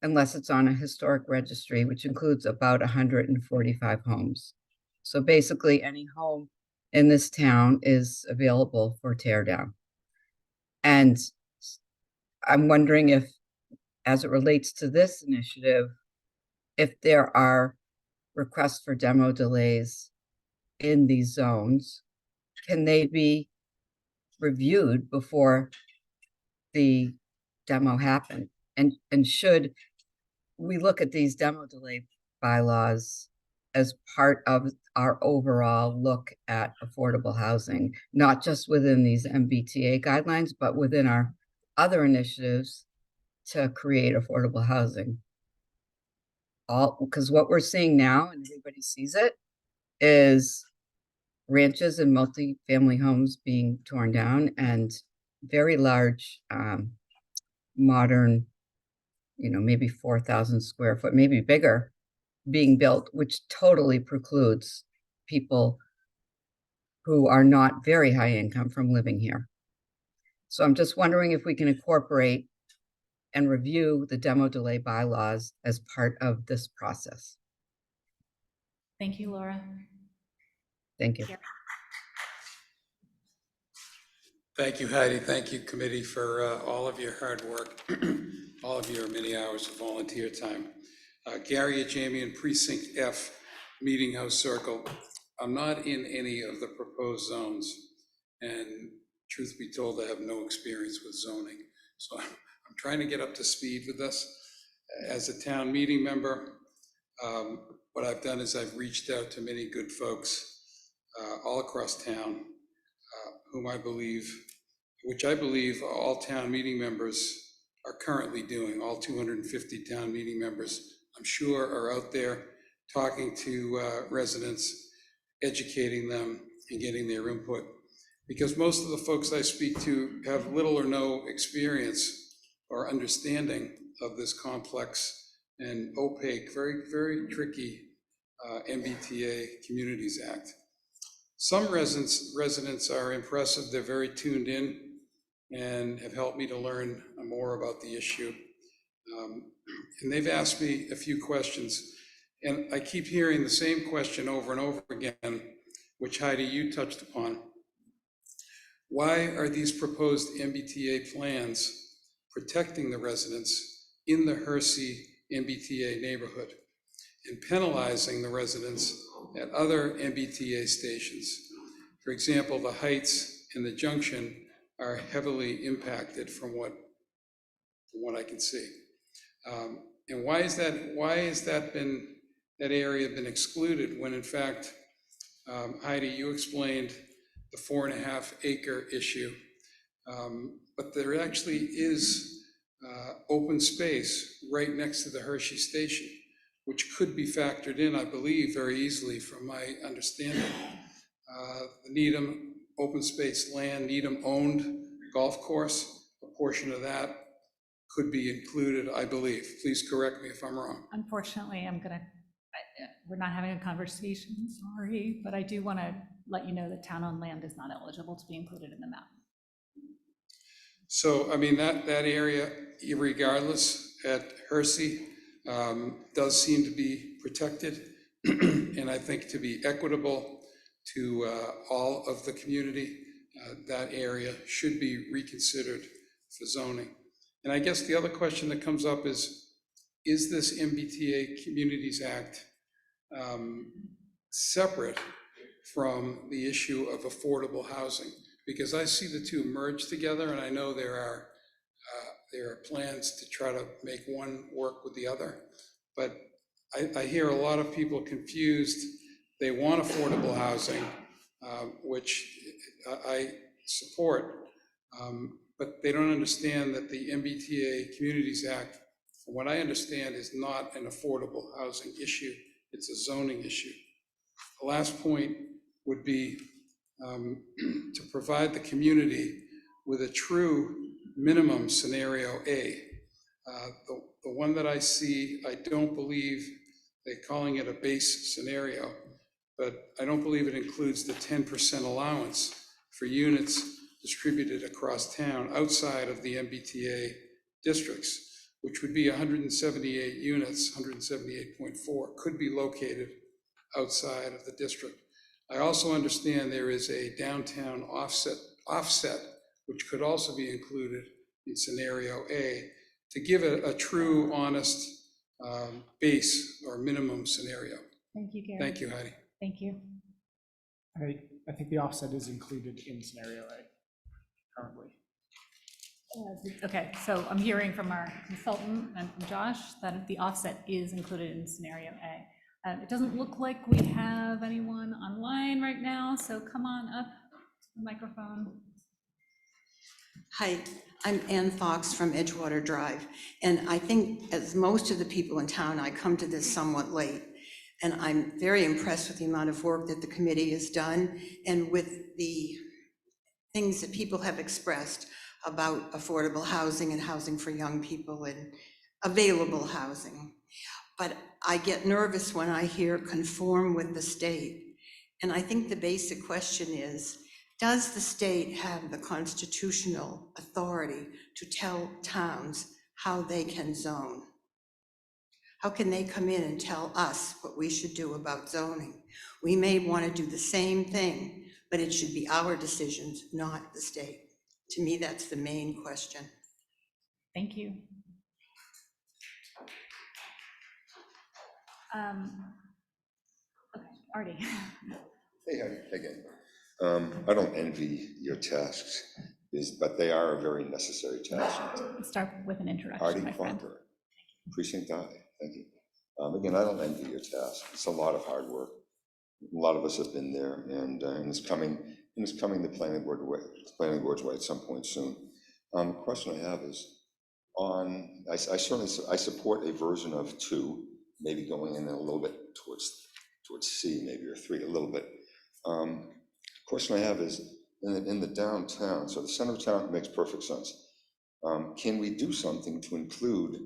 unless it's on a historic registry, which includes about 145 homes. So basically, any home in this town is available for tear down. And I'm wondering if, as it relates to this initiative, if there are requests for demo delays in these zones, can they be reviewed before the demo happen? And should we look at these demo delay bylaws as part of our overall look at affordable housing, not just within these MBTA guidelines, but within our other initiatives to create affordable housing? Because what we're seeing now, and everybody sees it, is ranches and multi-family homes being torn down and very large modern, maybe 4,000 square foot, maybe bigger, being built, which totally precludes people who are not very high income from living here. So I'm just wondering if we can incorporate and review the demo delay bylaws as part of this process. Thank you, Laura. Thank you. Thank you, Heidi. Thank you, committee, for all of your hard work, all of your many hours of volunteer time. Gary Ajamian, Precinct F, Meeting House Circle. I'm not in any of the proposed zones, and truth be told, I have no experience with zoning. So I'm trying to get up to speed with this. As a town meeting member, what I've done is I've reached out to many good folks all across town, which I believe all town meeting members are currently doing. All 250 town meeting members, I'm sure, are out there talking to residents, educating them and getting their input. Because most of the folks I speak to have little or no experience or understanding of this complex and opaque, very, very tricky MBTA Communities Act. Some residents are impressive. They're very tuned in and have helped me to learn more about the issue. And they've asked me a few questions, and I keep hearing the same question over and over again, which Heidi, you touched upon. Why are these proposed MBTA plans protecting the residents in the Hersey MBTA neighborhood and penalizing the residents at other MBTA stations? For example, the Heights and the Junction are heavily impacted from what I can see. And why has that area been excluded when in fact, Heidi, you explained the 4.5 acre issue, but there actually is open space right next to the Hershey station, which could be factored in, I believe, very easily from my understanding. The Needham open space land, Needham owned golf course, a portion of that could be included, I believe. Please correct me if I'm wrong. Unfortunately, we're not having a conversation, sorry, but I do want to let you know that town-owned land is not eligible to be included in the map. So, I mean, that area, regardless, at Hersey, does seem to be protected, and I think to be equitable to all of the community, that area should be reconsidered for zoning. And I guess the other question that comes up is this MBTA Communities Act separate from the issue of affordable housing? Because I see the two merge together, and I know there are plans to try to make one work with the other. But I hear a lot of people confused. They want affordable housing, which I support, but they don't understand that the MBTA Communities Act, from what I understand, is not an affordable housing issue. It's a zoning issue. The last point would be to provide the community with a true minimum scenario A. The one that I see, I don't believe they're calling it a base scenario, but I don't believe it includes the 10% allowance for units distributed across town outside of the MBTA districts, which would be 178 units, 178.4, could be located outside of the district. I also understand there is a downtown offset, which could also be included in scenario A, to give it a true, honest base or minimum scenario. Thank you, Gary. Thank you, Heidi. Thank you. I think the offset is included in scenario A currently. Okay, so I'm hearing from our consultant and from Josh that the offset is included in scenario A. It doesn't look like we have anyone online right now, so come on up to the microphone. Hi, I'm Ann Fox from Edgewater Drive, and I think, as most of the people in town, I come to this somewhat late, and I'm very impressed with the amount of work that the committee has done and with the things that people have expressed about affordable housing and housing for young people and available housing. But I get nervous when I hear conform with the state. And I think the basic question is, does the state have the constitutional authority to tell towns how they can zone? How can they come in and tell us what we should do about zoning? We may want to do the same thing, but it should be our decisions, not the state. To me, that's the main question. Thank you. Okay, Artie. Hey, again. I don't envy your tasks, but they are a very necessary task. Let's start with an introduction, Artie my friend. Crocker, Precinct I, thank you. Again, I don't envy your task. It's a lot of hard work. A lot of us have been there, and it's coming the planning board's way at some point soon. The question I have is I support a version of 2 maybe going in a little bit towards C, maybe, or 3, a little bit. Question I have is, in the downtown, so the center of town makes perfect sense. Can we do something to include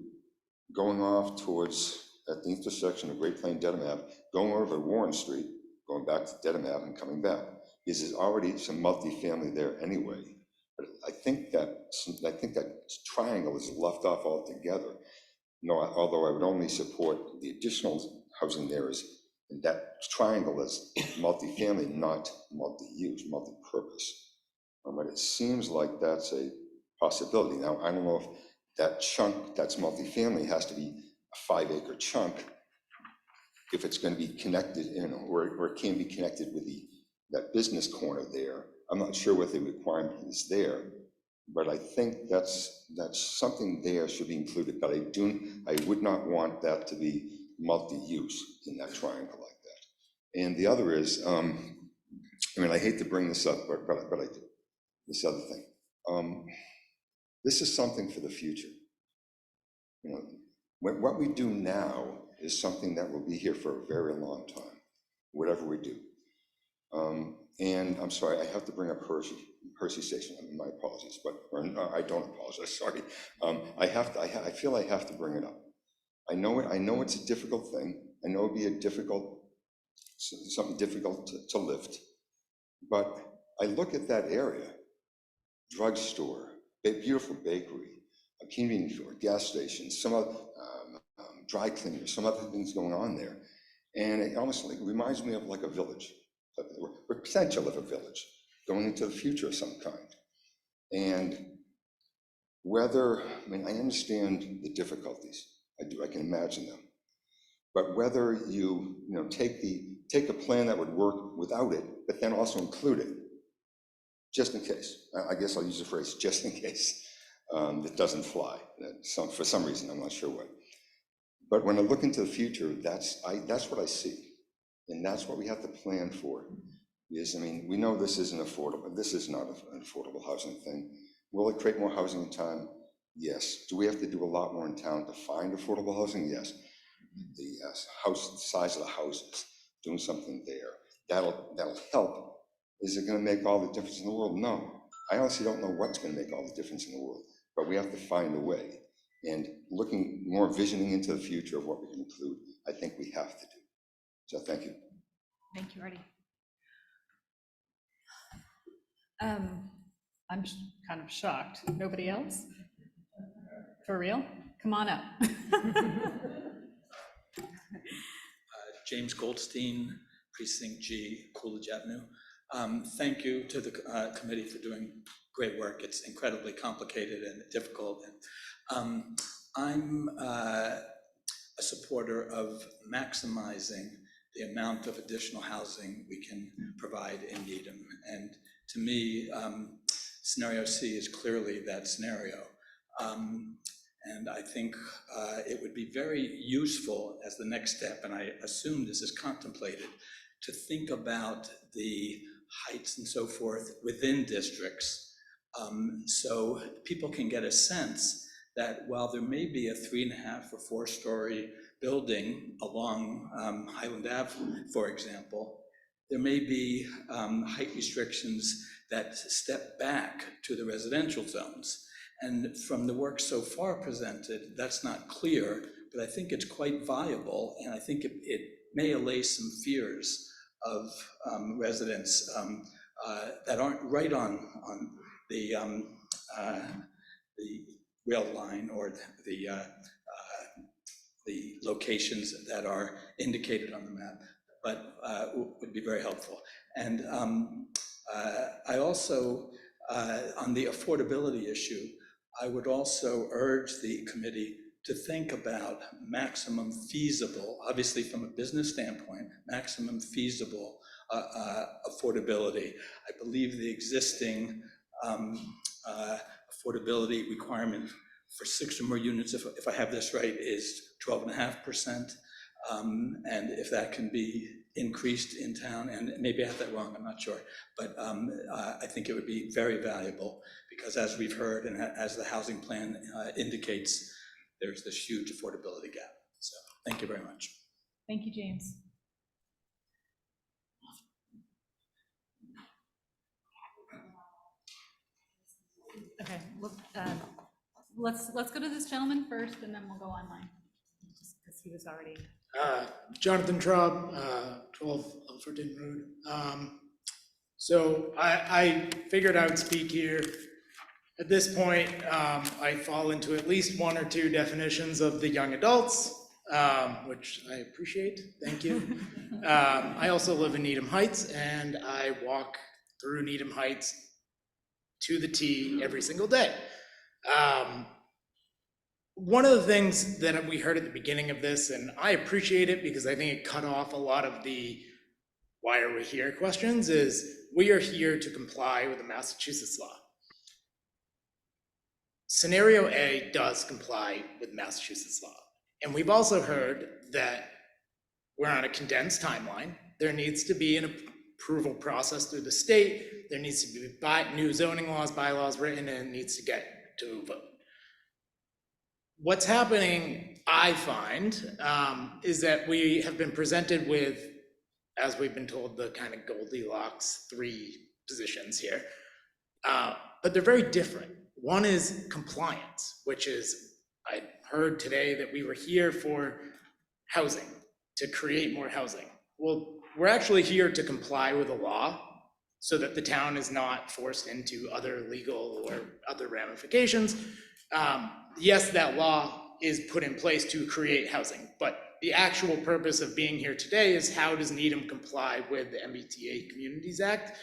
going off towards, at the intersection of Great Plain, Dedham Ave, going over to Warren Street, going back to Dedham Ave and coming back? Because there's already some multifamily there anyway. But I think that triangle is left off altogether. No, although I would only support the additional housing there is, and that triangle is multifamily, not multi-use, multi-purpose. But it seems like that's a possibility. Now, I don't know if that chunk that's multifamily has to be a 5-acre chunk, if it's going to be connected, or it can be connected with that business corner there. I'm not sure what the requirement is there, but I think that's something there should be included. But I would not want that to be multi-use in that triangle like that. And the other is, I mean, I hate to bring this up, but I do. This other thing. This is something for the future. What we do now is something that will be here for a very long time, whatever we do. And I'm sorry, I have to bring up Hershey Station. My apologies, I don't apologize. Sorry. I feel I have to bring it up. I know it's a difficult thing. I know it'd be something difficult to lift. But I look at that area, drugstore, beautiful bakery, a convenience store, gas station, some other dry cleaners, some other things going on there, and it almost reminds me of like a village. Or potential of a village going into the future of some kind. And I mean, I understand the difficulties. I can imagine them. But whether you take a plan that would work without it, but then also include it, just in case. I guess I'll use the phrase just in case it doesn't fly. For some reason, I'm not sure what. But when I look into the future, that's what I see. And that's what we have to plan for. Is, I mean, we know this isn't affordable. This is not an affordable housing thing. Will it create more housing in town? Yes. Do we have to do a lot more in town to find affordable housing? Yes. The size of the houses, doing something there, that'll help. Is it going to make all the difference in the world? No. I honestly don't know what's going to make all the difference in the world, but we have to find a way. And looking more, visioning into the future of what we can include, I think we have to do. So thank you. Thank you, Artie. I'm kind of shocked. Nobody else? For real? Come on up. James Goldstein, Precinct G, Coolidge Avenue. Thank you to the committee for doing great work. It's incredibly complicated and difficult. And I'm a supporter of maximizing the amount of additional housing we can provide in Needham. And to me, scenario C is clearly that scenario. And I think it would be very useful as the next step, and I assume this is contemplated, to think about the heights and so forth within districts, so people can get a sense that while there may be a 3.5 or 4-story building along Highland Ave, for example, there may be height restrictions that step back to the residential zones. And from the work so far presented, that's not clear, but I think it's quite viable, and I think it may allay some fears of residents that aren't right on the rail line or the locations that are indicated on the map, but would be very helpful. And I also, on the affordability issue, I would also urge the committee to think about maximum feasible, obviously from a business standpoint, maximum feasible affordability. I believe the existing affordability requirement for 6 or more units, if I have this right, is 12.5%. And if that can be increased in town, and maybe I have that wrong, I'm not sure, but I think it would be very valuable, because as we've heard and as the housing plan indicates, there's this huge affordability gap. So Thank you very much. Thank you, James. Okay, let's go to this gentleman first, and then we'll go online, just because he was already. Jonathan Traub, 12 Elfordton Road. So I figured I would speak here. At this point, I fall into at least one or two definitions of the young adults, which I appreciate. Thank you. I also live in Needham Heights, and I walk through Needham Heights to the T every single day. One of the things that we heard at the beginning of this, and I appreciate it because I think it cut off a lot of the why are we here questions, is we are here to comply with the Massachusetts law. Scenario A does comply with Massachusetts law. And we've also heard that we're on a condensed timeline. There needs to be an approval process through the state. There needs to be new zoning laws, bylaws written, and it needs to get to a vote. What's happening, I find, is that we have been presented with, as we've been told, the kind of Goldilocks 3 positions here. But they're very different. One is compliance, which is, I heard today that we were here for housing, to create more housing. Well, we're actually here to comply with the law so that the town is not forced into other legal or other ramifications. Yes, that law is put in place to create housing, but the actual purpose of being here today is how does Needham comply with the MBTA Communities Act?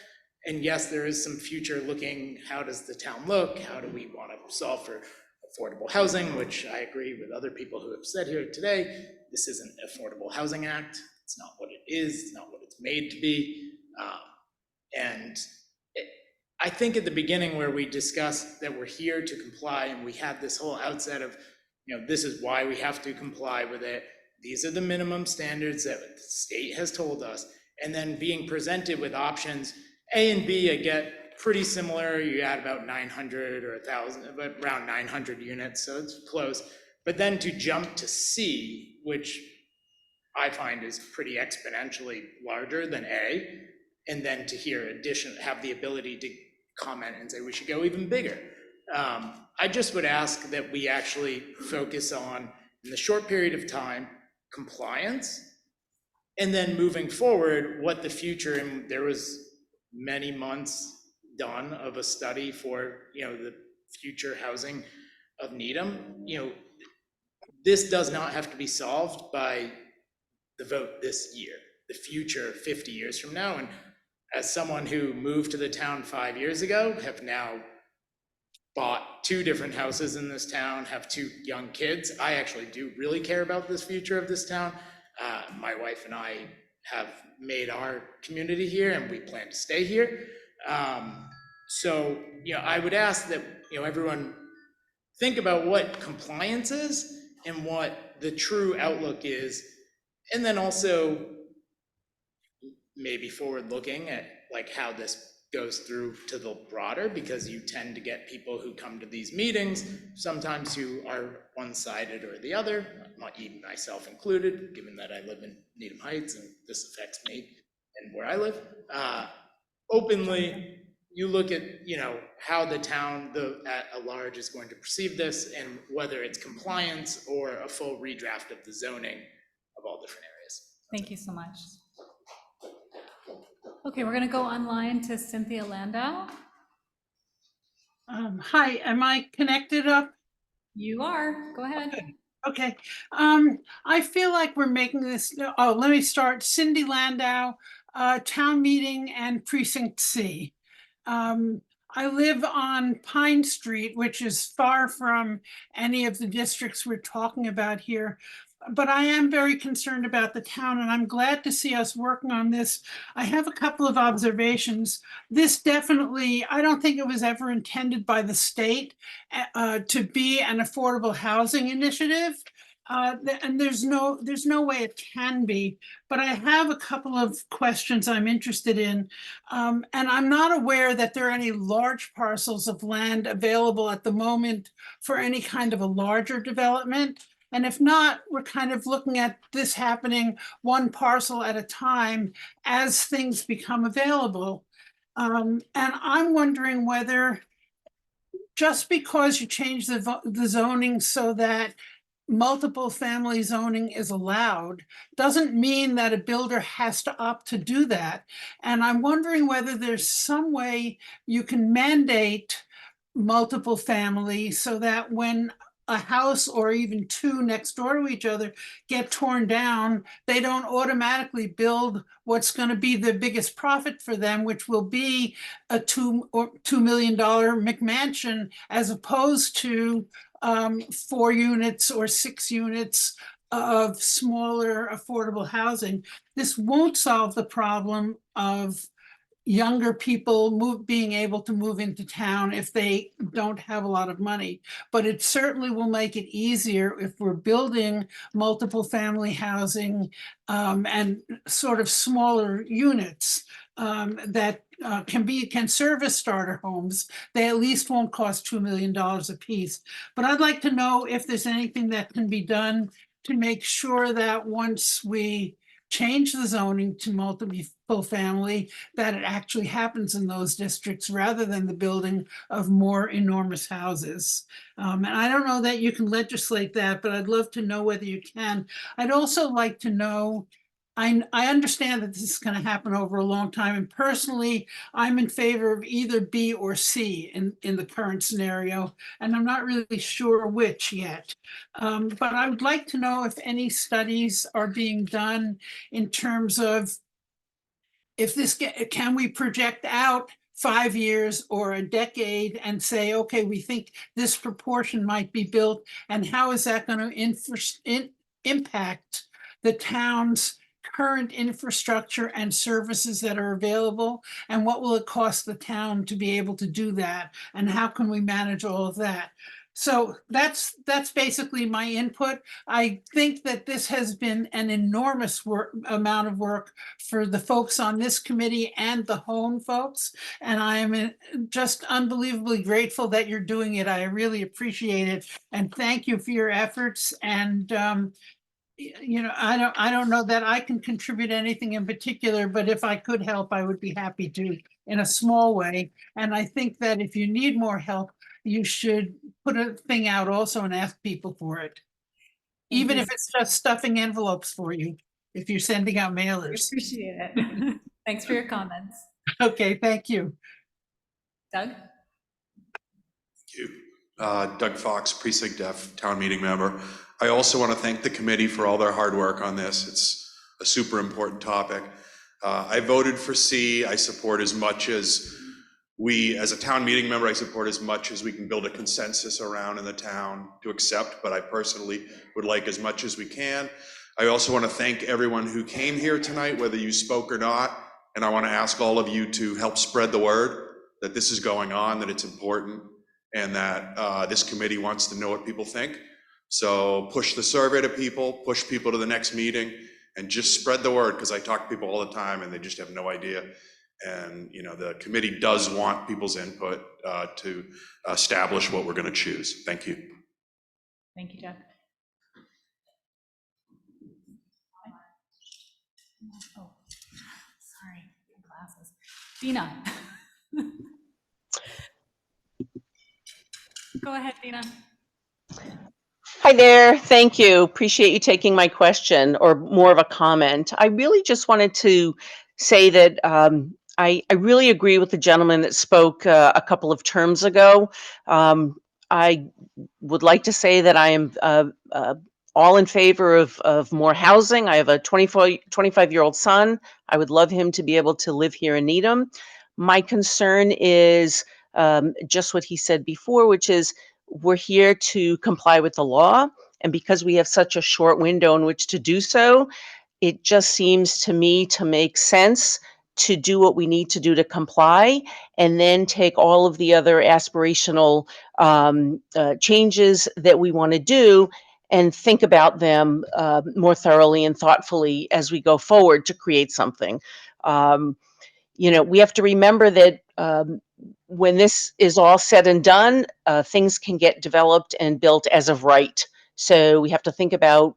And yes, there is some future looking, how does the town look? How do we want to solve for affordable housing, which I agree with other people who have said here today, this isn't an Affordable Housing Act. It's not what it is. It's not what it's made to be. I think at the beginning where we discussed that we're here to comply and we had this whole outset of, this is why we have to comply with it. These are the minimum standards that the state has told us. And then being presented with options, A and B, I get pretty similar. You add about 900 or 1,000, but around 900 units, so it's close. But then to jump to C, which I find is pretty exponentially larger than A, and then to have the ability to comment and say we should go even bigger. I just would ask that we actually focus on, in the short period of time, compliance, and then moving forward, what the future, and there was many months done of a study for, the future housing of Needham. This does not have to be solved by the vote this year, the future 50 years from now. And as someone who moved to the town 5 years ago, have now bought 2 different houses in this town, have 2 young kids, I actually do really care about this future of this town. My wife and I have made our community here and we plan to stay here. So, I would ask that, everyone think about what compliance is and what the true outlook is. And then also maybe forward looking at how this goes through to the broader, because you tend to get people who come to these meetings, sometimes who are one-sided or the other, not even myself included, given that I live in Needham Heights and this affects me and where I live. Openly, you look at, how the town at large is going to perceive this and whether it's compliance or a full redraft of the zoning of all different areas. Thank you so much. Okay, we're going to go online to Cynthia Landau. Hi, am I connected up? You are. Go ahead. Okay. I feel like we're making this. Oh, let me start. Cindy Landau, town meeting and precinct C. I live on Pine Street, which is far from any of the districts we're talking about here. But I am very concerned about the town, and I'm glad to see us working on this. I have a couple of observations. This definitely, I don't think it was ever intended by the state to be an affordable housing initiative. And there's no way it can be. But I have a couple of questions I'm interested in. And I'm not aware that there are any large parcels of land available at the moment for any kind of a larger development. And if not, we're kind of looking at this happening one parcel at a time as things become available. And I'm wondering whether just because you change the zoning so that multiple family zoning is allowed, doesn't mean that a builder has to opt to do that. And I'm wondering whether there's some way you can mandate multiple family so that when a house or even two next door to each other get torn down, they don't automatically build what's going to be the biggest profit for them, which will be a $2 million McMansion, as opposed to 4 units or 6 units of smaller affordable housing. This won't solve the problem of younger people being able to move into town if they don't have a lot of money. But it certainly will make it easier if we're building multiple family housing and sort of smaller units that can serve as starter homes. They at least won't cost $2 million a piece. But I'd like to know if there's anything that can be done to make sure that once we change the zoning to multiple family, that it actually happens in those districts rather than the building of more enormous houses. And I don't know that you can legislate that, but I'd love to know whether you can. I'd also like to know, I understand that this is going to happen over a long time, and personally, I'm in favor of either B or C in the current scenario, and I'm not really sure which yet. But I would like to know if any studies are being done in terms of if can we project out 5 years or a decade and say, okay, we think this proportion might be built, and how is that going to impact the town's current infrastructure and services that are available, and what will it cost the town to be able to do that, and how can we manage all of that? So that's basically my input. I think that this has been an enormous amount of work for the folks on this committee and the home folks, and I am just unbelievably grateful that you're doing it. I really appreciate it, and thank you for your efforts. And you know, I don't know that I can contribute anything in particular, but if I could help, I would be happy to in a small way. And I think that if you need more help, you should put a thing out also and ask people for it. Even if it's just stuffing envelopes for you, if you're sending out mailers. Appreciate it. Thanks for your comments. Okay, thank you. Doug? Thank you. Doug Fox, Precinct F, Town Meeting Member. I also want to thank the committee for all their hard work on this. It's a super important topic. I voted for C. I support as much as as a town meeting member, I support as much as we can build a consensus around in the town to accept, but I personally would like as much as we can. I also want to thank everyone who came here tonight, whether you spoke or not, and I want to ask all of you to help spread the word that this is going on, that it's important, and that this committee wants to know what people think. So push the survey to people, push people to the next meeting, and just spread the word, because I talk to people all the time and they just have no idea. And you know, the committee does want people's input to establish what we're going to choose. Thank you. Thank you, Jeff. Oh, sorry, glasses. Dina. Go ahead, Dina. Hi there, thank you. Appreciate you taking my question, or more of a comment. I really just wanted to say that I really agree with the gentleman that spoke a couple of terms ago. I would like to say that I am all in favor of more housing. I have a 25-year-old son. I would love him to be able to live here in Needham. My concern is just what he said before, which is we're here to comply with the law. And because we have such a short window in which to do so, it just seems to me to make sense to do what we need to do to comply, and then take all of the other aspirational changes that we want to do and think about them more thoroughly and thoughtfully as we go forward to create something. You know, we have to remember that when this is all said and done, things can get developed and built as of right. So we have to think about,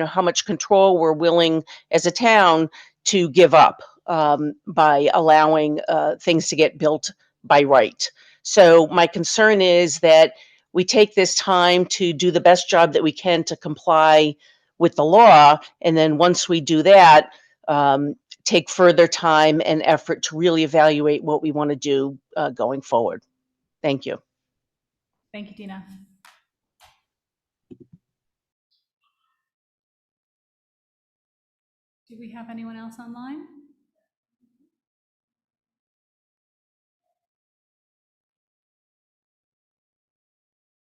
how much control we're willing as a town to give up by allowing things to get built by right. So my concern is that we take this time to do the best job that we can to comply with the law. And then once we do that, take further time and effort to really evaluate what we want to do going forward. Thank you. Thank you, Dina. Do we have anyone else online?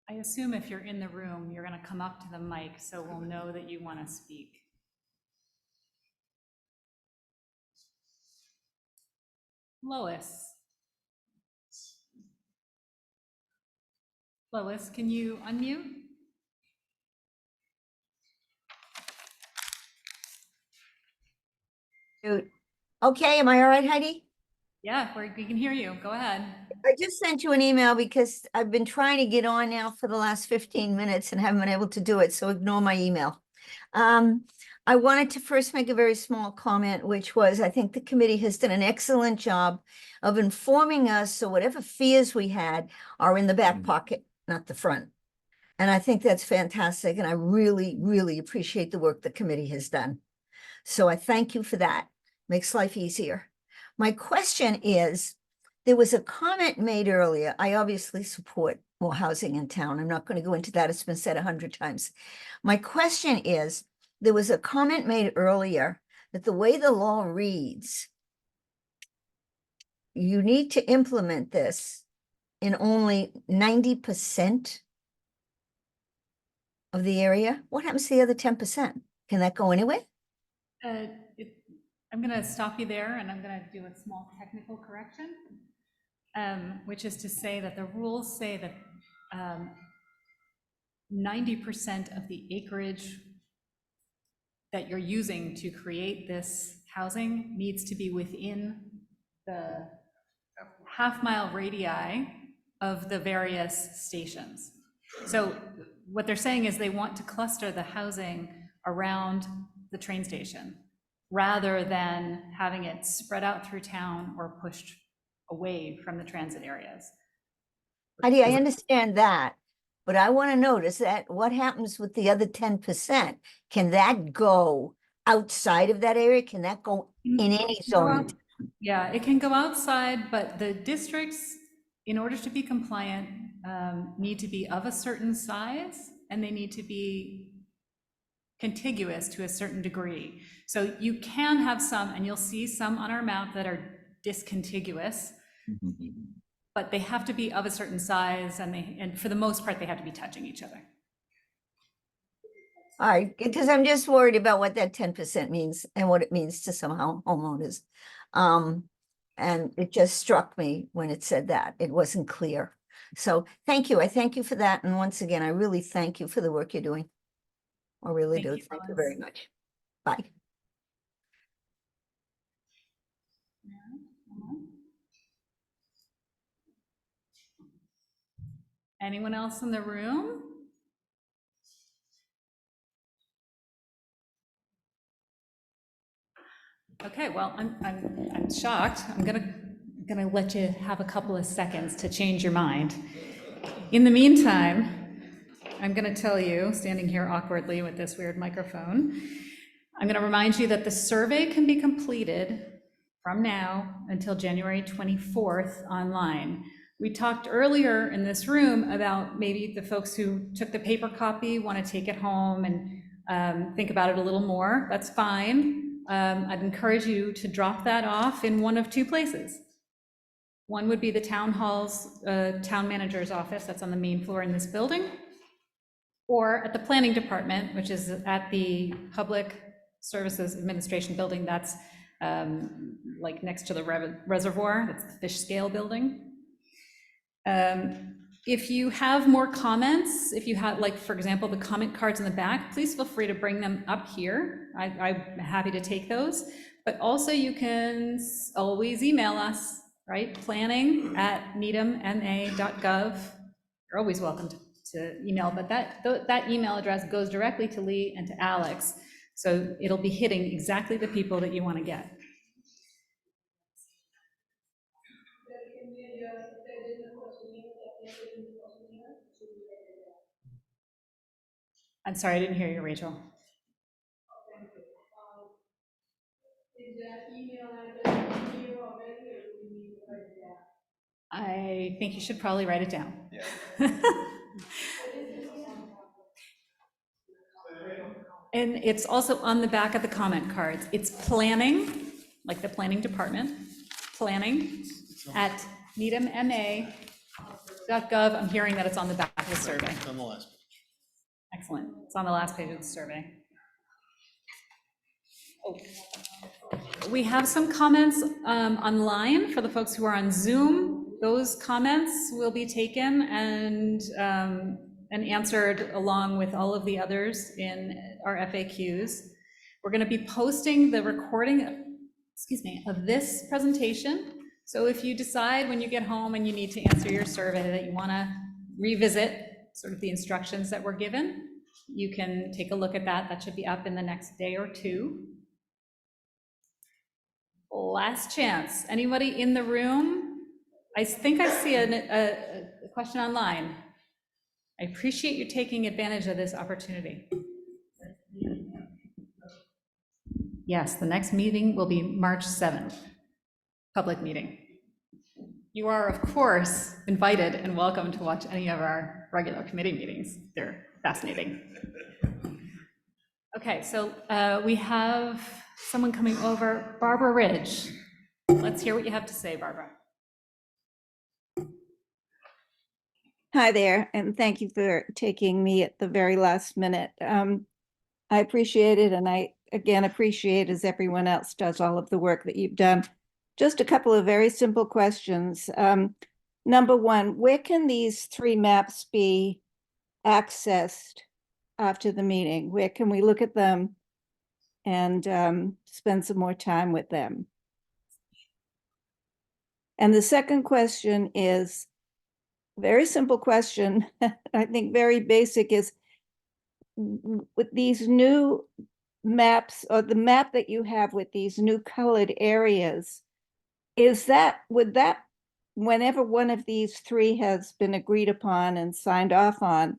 I assume if you're in the room, you're going to come up to the mic so we'll know that you want to speak. Lois. Lois, can you unmute? Okay, am I all right, Heidi? Yeah, we can hear you. Go ahead. I just sent you an email because I've been trying to get on now for the last 15 minutes and haven't been able to do it, so ignore my email. I wanted to first make a very small comment, which was, I think the committee has done an excellent job of informing us, so whatever fears we had are in the back pocket, not the front. And I think that's fantastic, and I really, really appreciate the work the committee has done. So I thank you for that. Makes life easier. My question is, there was a comment made earlier. I obviously support more housing in town. I'm not going to go into that. It's been said 100 times. My question is, there was a comment made earlier that the way the law reads, you need to implement this in only 90% of the area. What happens to the other 10%? Can that go anywhere? I'm going to stop you there, and I'm going to do a small technical correction, which is to say that the rules say that 90% of the acreage that you're using to create this housing needs to be within the half-mile radii of the various stations. So what they're saying is they want to cluster the housing around the train station, rather than having it spread out through town or pushed away from the transit areas. Heidi, I understand that, but I want to notice that what happens with the other 10%? Can that go outside of that area? Can that go in any zone? Yeah, it can go outside, but the districts, in order to be compliant, need to be of a certain size, and they need to be contiguous to a certain degree. So you can have some, and you'll see some on our map that are discontiguous, but they have to be of a certain size, and for the most part, they have to be touching each other. All right, because I'm just worried about what that 10% means and what it means to some homeowners. And it just struck me when it said that. It wasn't clear. So thank you. I thank you for that. And once again, I really thank you for the work you're doing. I really do. Thank you very much. Bye. Anyone else in the room? Okay, well, I'm shocked. I'm gonna let you have a couple of seconds to change your mind. In the meantime, I'm gonna tell you, standing here awkwardly with this weird microphone, I'm gonna remind you that the survey can be completed from now until January 24th online. We talked earlier in this room about maybe the folks who took the paper copy want to take it home and think about it a little more. That's fine. I'd encourage you to drop that off in one of two places. One would be the town hall's town manager's office that's on the main floor in this building, or at the planning department, which is at the Public Services Administration building that's like next to the reservoir. That's the fish scale building. If you have more comments, if you have, like, for example, the comment cards in the back, please feel free to bring them up here. I'm happy to take those, but also you can always email us, right? planning@needhamma.gov. You're always welcome to email, but that email address goes directly to Lee and to Alex. So it'll be hitting exactly the people that you want to get. I'm sorry, I didn't hear you, Rachel. I think you should probably write it down. And it's also on the back of the comment cards. It's planning, like the planning department, planning at needhamma.gov. I'm hearing that it's on the back of the survey. It's on the last page. Excellent. It's on the last page of the survey. Oh. We have some comments online for the folks who are on Zoom. Those comments will be taken and answered along with all of the others in our FAQs. We're going to be posting the recording, of this presentation. So if you decide when you get home and you need to answer your survey that you want to revisit sort of the instructions that were given, you can take a look at that. That should be up in the next day or two. Last chance. Anybody in the room? I think I see a question online. I appreciate you taking advantage of this opportunity. Yes, the next meeting will be March 7th, public meeting. You are, of course, invited and welcome to watch any of our regular committee meetings. They're fascinating. Okay, so we have someone coming over, Barbara Ridge. Let's hear what you have to say, Barbara. Hi there, and thank you for taking me at the very last minute. I appreciate it, and I again appreciate, as everyone else does, all of the work that you've done. Just a couple of very simple questions. Number one, where can these 3 maps be accessed after the meeting? Where can we look at them and spend some more time with them? And the second question is, very simple question, I think very basic, is with these new maps, or the map that you have with these new colored areas, would that, whenever one of these 3 has been agreed upon and signed off on,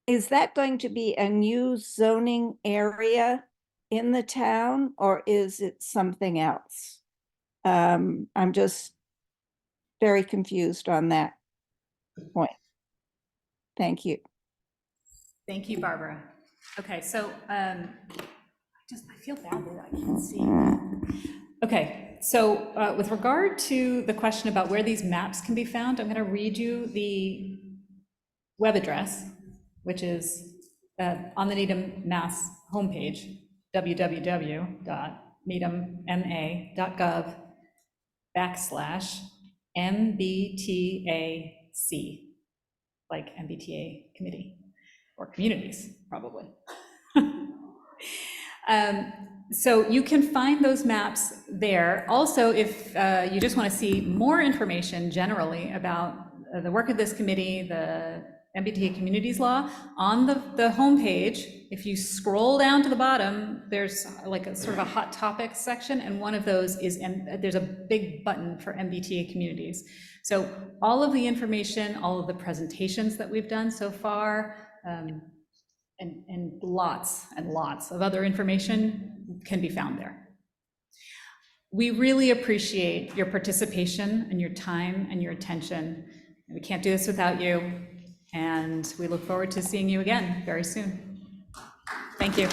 is that going to be a new zoning area in the town, or is it something else? I'm just very confused on that point. Thank you. Thank you, Barbara. Okay, so I feel bad that I can't see. Okay, so with regard to the question about where these maps can be found, I'm going to read you the web address, which is on the Needham Mass homepage, www.needhamma.gov/MBTAC, like MBTA committee, or communities, probably. So you can find those maps there. Also, if you just want to see more information generally about the work of this committee, the MBTA Communities Law, on the homepage, if you scroll down to the bottom, there's like a sort of a hot topics section, and one of those is, and there's a big button for MBTA communities. So all of the information, all of the presentations that we've done so far, and lots and lots of other information can be found there. We really appreciate your participation and your time and your attention. We can't do this without you, and we look forward to seeing you again very soon. Thank you.